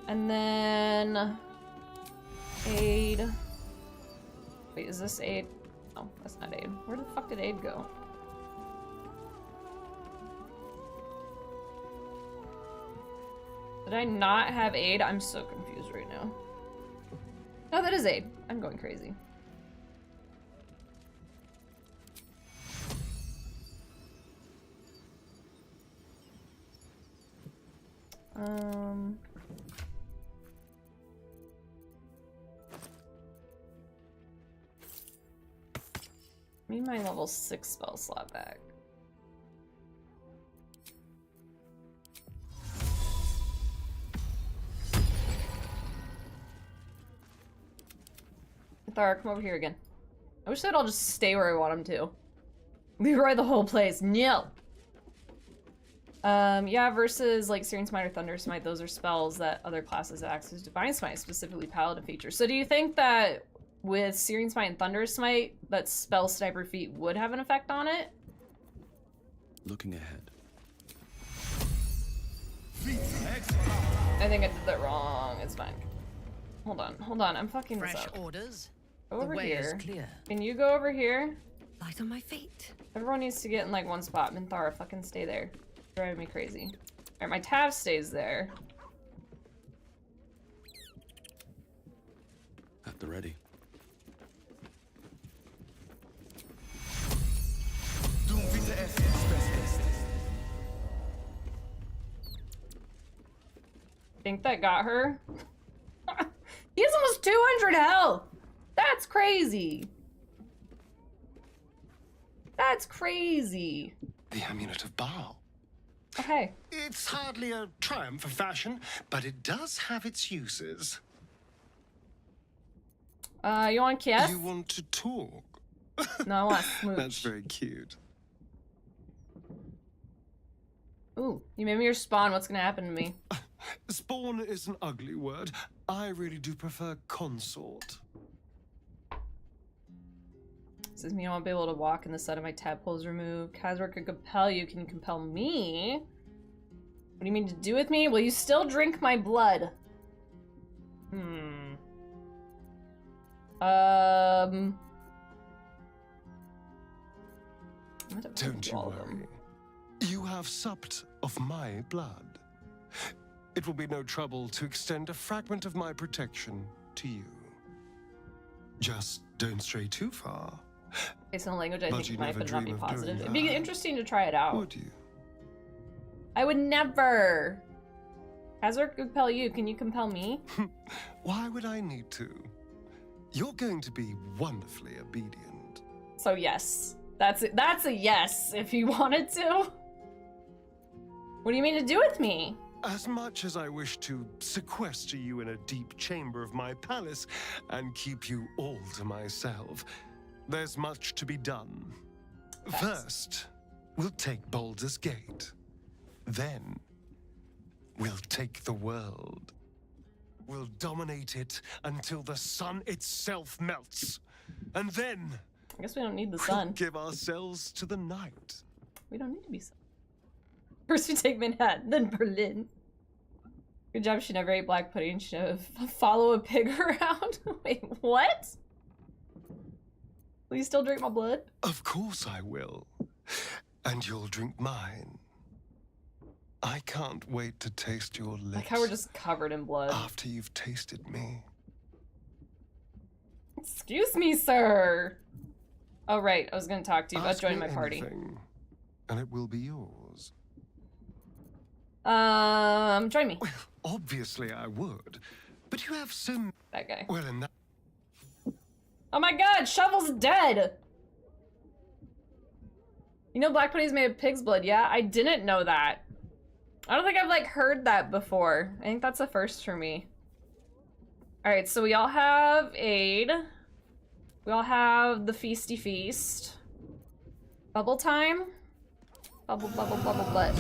And then... aid. Wait, is this aid? Oh, that's not aid. Where the fuck did aid go? Did I not have aid? I'm so confused right now. No, that is aid. I'm going crazy. Need my level 6 spell slot back. Thar, come over here again. I wish they'd all just stay where I want them to. Leroy the whole place. No. Yeah, versus like Searing Smite or Thunder Smite, those are spells that other classes have access to. Divine Smite, specifically Paladin features. So do you think that with Searing Smite and Thunder Smite, that Spell Sniper feat would have an effect on it? Looking ahead. I think I did that wrong. It's fine. Hold on. I'm fucking this Fresh up. orders. Go over The way here. is clear. Can you go over here? Light on my feet. Everyone needs to get in like one spot. Minthara, fucking stay there. Driving me crazy. Alright, my tab stays there. At the ready. Think that got her? He has almost 200 health! That's crazy! That's crazy. The Amulet of Baal. Okay. It's hardly a triumph of fashion, but it does have its uses. You want to kiss? You want to talk? No, I want to smooch. That's very cute. Ooh, you made me your spawn. What's gonna happen to me? Spawn is an ugly word. I really do prefer consort. Says me I won't be able to walk and the set of my tadpole is removed. Kazra could compel you. Can you compel me? What do you mean to do with me? Will you still drink my blood? Don't you worry. You have supped of my blood. It will be no trouble to extend a fragment of my protection to you. Just don't stray too far. Based on language, I But think you it might never but not be dream of positive. doing It'd be that. interesting to try it out. Would you? I would never. Kazra could compel you. Can you compel me? Why would I need to? You're going to be wonderfully obedient. So yes. That's a yes if you wanted to. What do you mean to do with me? As much as I wish to sequester you in a deep chamber of my palace and keep you all to myself, there's much to be done. First, we'll take Baldur's Gate. Then, we'll take the world. We'll dominate it until the sun itself melts. And then, I guess we don't need the we'll sun. give ourselves to the night. We don't need to be sun. First we take Manhattan, then Berlin. Good job, she never ate black pudding. She never follow a pig around. Wait, what? Will you still drink my blood? Of course I will. And you'll drink mine. I can't wait to taste your lips. Like how we're just covered in blood. After you've tasted me. Excuse me, sir. Oh, right. I was going to talk to you about Ask joining me my party. anything, and it will be yours. Join me. Well, obviously I would. But you have so... That guy. Well, in that... Oh my god, Shovel's dead! You know black pudding's made of pig's blood, yeah? I didn't know that. I don't think I've, like, heard that before. I think that's a first for me. Alright, so we all have aid. We all have the feasty feast. Bubble time? Bubble, bubble, bubble, butt.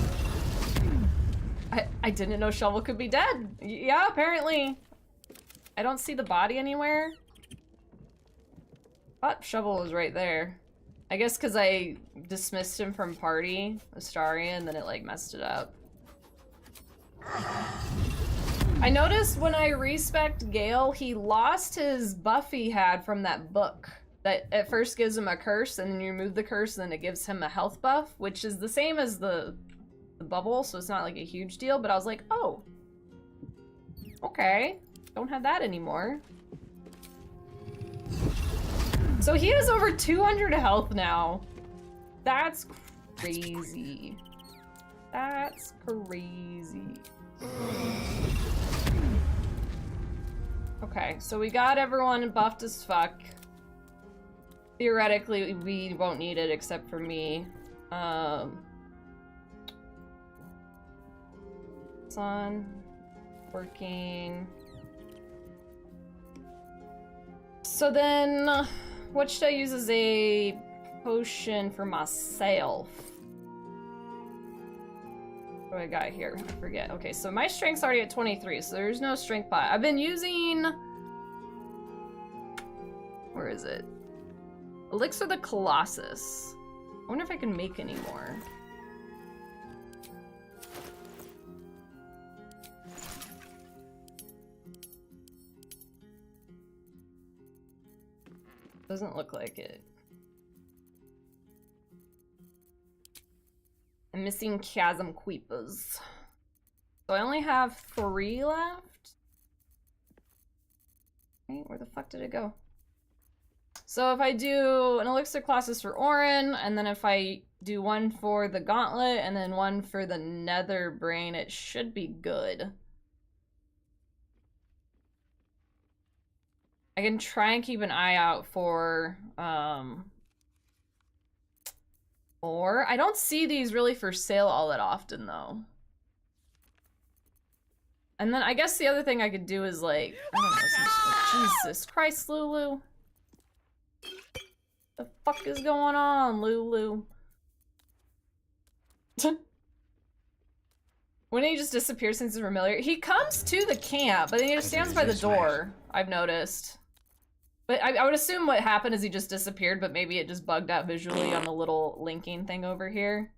I didn't know Shovel could be dead. Yeah, apparently. I don't see the body anywhere. Thought Shovel was right there. I guess because I dismissed him from party, Astaria, and then it like messed it up. I noticed when I respect Gale, he lost his buff he had from that book. That at first gives him a curse, and then you remove the curse, and then it gives him a health buff, which is the same as the bubble, so it's not like a huge deal, but I was like, oh. Okay. Don't have that anymore. So he has over 200 health now. That's crazy. That's crazy. Okay, so we got everyone buffed as fuck. Theoretically, we won't need it except for me. On working. So then, what should I use as a potion for myself? What do I got here? I forget. Okay, so my strength's already at 23, so there's no strength pot. I've been using... Where is it? Elixir the Colossus. I wonder if I can make any more. Doesn't look like it. I'm missing Chasm Queepers. So I only have 3 left. Wait, where the fuck did it go? So if I do an elixir classes for Orin, and then if I do one for the gauntlet, and then one for the nether brain, it should be good. I can try and keep an eye out for, or I don't see these really for sale all that often, though. And then I guess the other thing I could do is, like, I don't know, Jesus Christ, Lulu. The fuck is going on, Lulu? When he just disappears since he's familiar, he comes to the camp, but then he just stands by the door, I've noticed. But I would assume what happened is he just disappeared, but maybe it just bugged out visually on the little linking thing over here.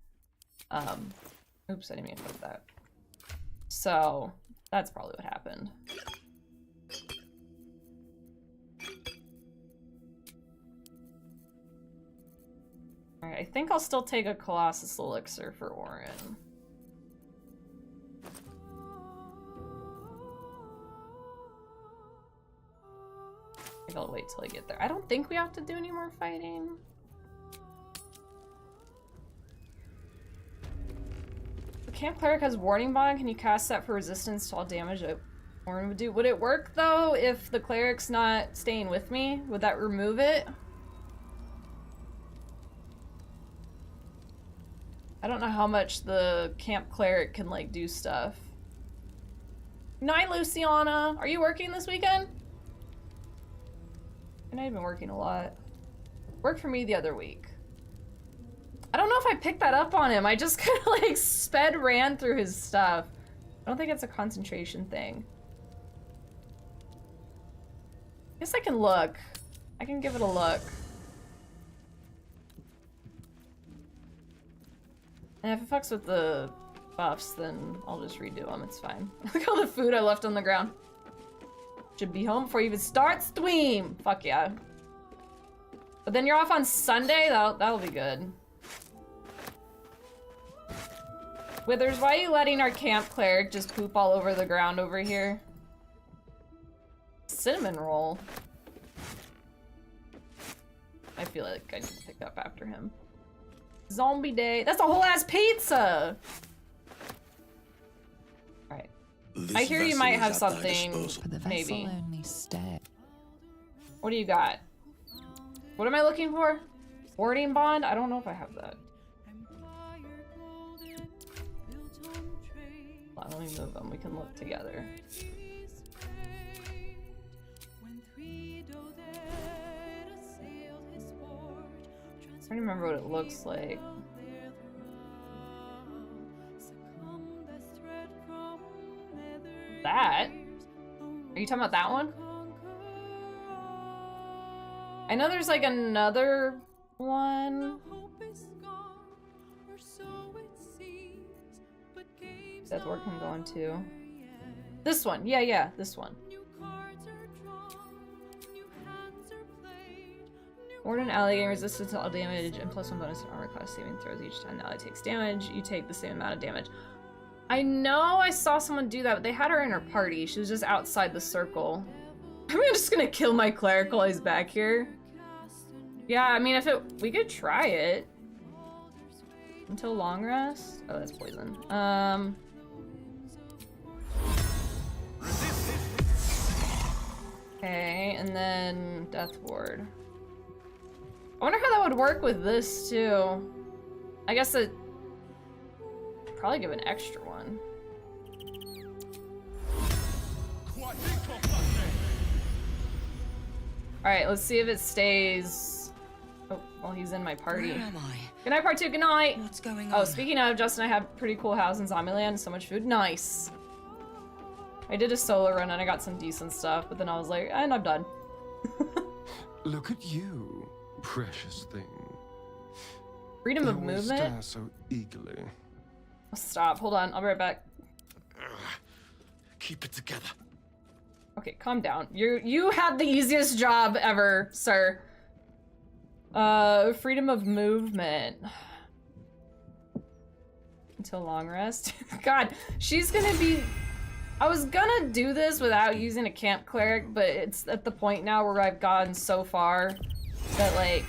Oops, I didn't mean to put that. So, that's probably what happened. Alright, I think I'll still take a Colossus Elixir for Orin. I think I'll wait till I get there. I don't think we have to do any more fighting. The Camp Cleric has Warning Bond. Can you cast that for resistance to all damage that Orin would do? Would it work, though, if the Cleric's not staying with me? Would that remove it? I don't know how much the Camp Cleric can, like, do stuff. Night, Luciana! Are you working this weekend? And I've been working a lot. Worked for me the other week. I don't know if I picked that up on him. I just kind of like ran through his stuff. I don't think it's a concentration thing. I guess I can look. I can give it a look. And if it fucks with the buffs, then I'll just redo them. It's fine. Look at all the food I left on the ground. Should be home before you even start stream. Fuck yeah. But then you're off on Sunday? That'll be good. Withers, why are you letting our camp cleric just poop all over the ground over here? Cinnamon roll. I feel like I need to pick up after him. Zombie day. That's a whole ass pizza! Alright. I hear you might have something, maybe. What do you got? What am I looking for? Boarding bond? I don't know if I have that. Hold on, let me move them. We can look together. I don't remember what it looks like. That? Are you talking about that one? I know there's like another one. That's where I'm going to. This one, yeah, this one. Warden ally gain resistance to all damage and +1 bonus to armor class saving throws each time the ally takes damage. You take the same amount of damage. I know I saw someone do that, but they had her in her party. She was just outside the circle. I'm just gonna kill my cleric while he's back here. Yeah, I mean, we could try it. Until long rest? Oh, that's poison. Okay, and then Death Ward. I wonder how that would work with this, too. I guess it... probably give an extra one. Alright, let's see if it stays... Oh, well, he's in my party. Where am I? Good night, part 2. Good night! What's going on? Oh, speaking of, Justin and I have pretty cool house in Zombieland and so much food. Nice! I did a solo run and I got some decent stuff, but then I was like, and I'm done. Look at you, precious thing. Freedom of movement? Stare so eagerly. Stop, hold on, I'll be right back. Keep it together. Okay, calm down. You had the easiest job ever, sir. Freedom of movement. Until long rest. God, she's gonna be... I was gonna do this without using a camp cleric, but it's at the point now where I've gotten so far that, like...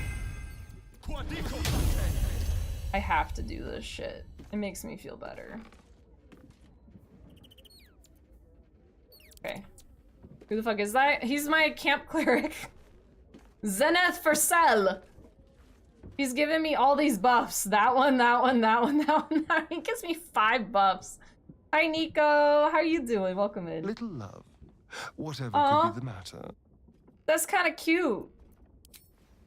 I have to do this shit. It makes me feel better. Okay. Who the fuck is that? He's my camp cleric. Zenith for Cell. He's giving me all these buffs. That one, that one, that one, that one, that one. He gives me 5 buffs. Hi, Nico. How you doing? Welcome in. Little love. Whatever could be the matter. That's kind of cute.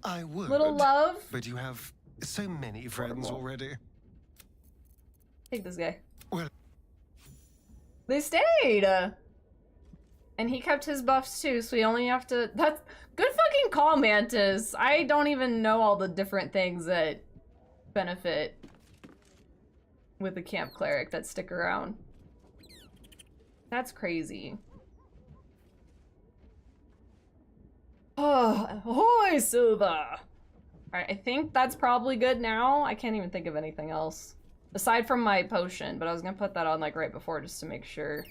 I would. Little love. But you have so many friends already. Take this guy. Well, they stayed. And he kept his buffs too, so we only have to... That's... Good fucking call, Mantis. I don't even know all the different things that benefit with the camp cleric that stick around. That's crazy. Oh, ahoy, Silva! Alright, I think that's probably good now. I can't even think of anything else. Aside from my potion, but I was gonna put that on like right before just to make sure.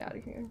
Out of here.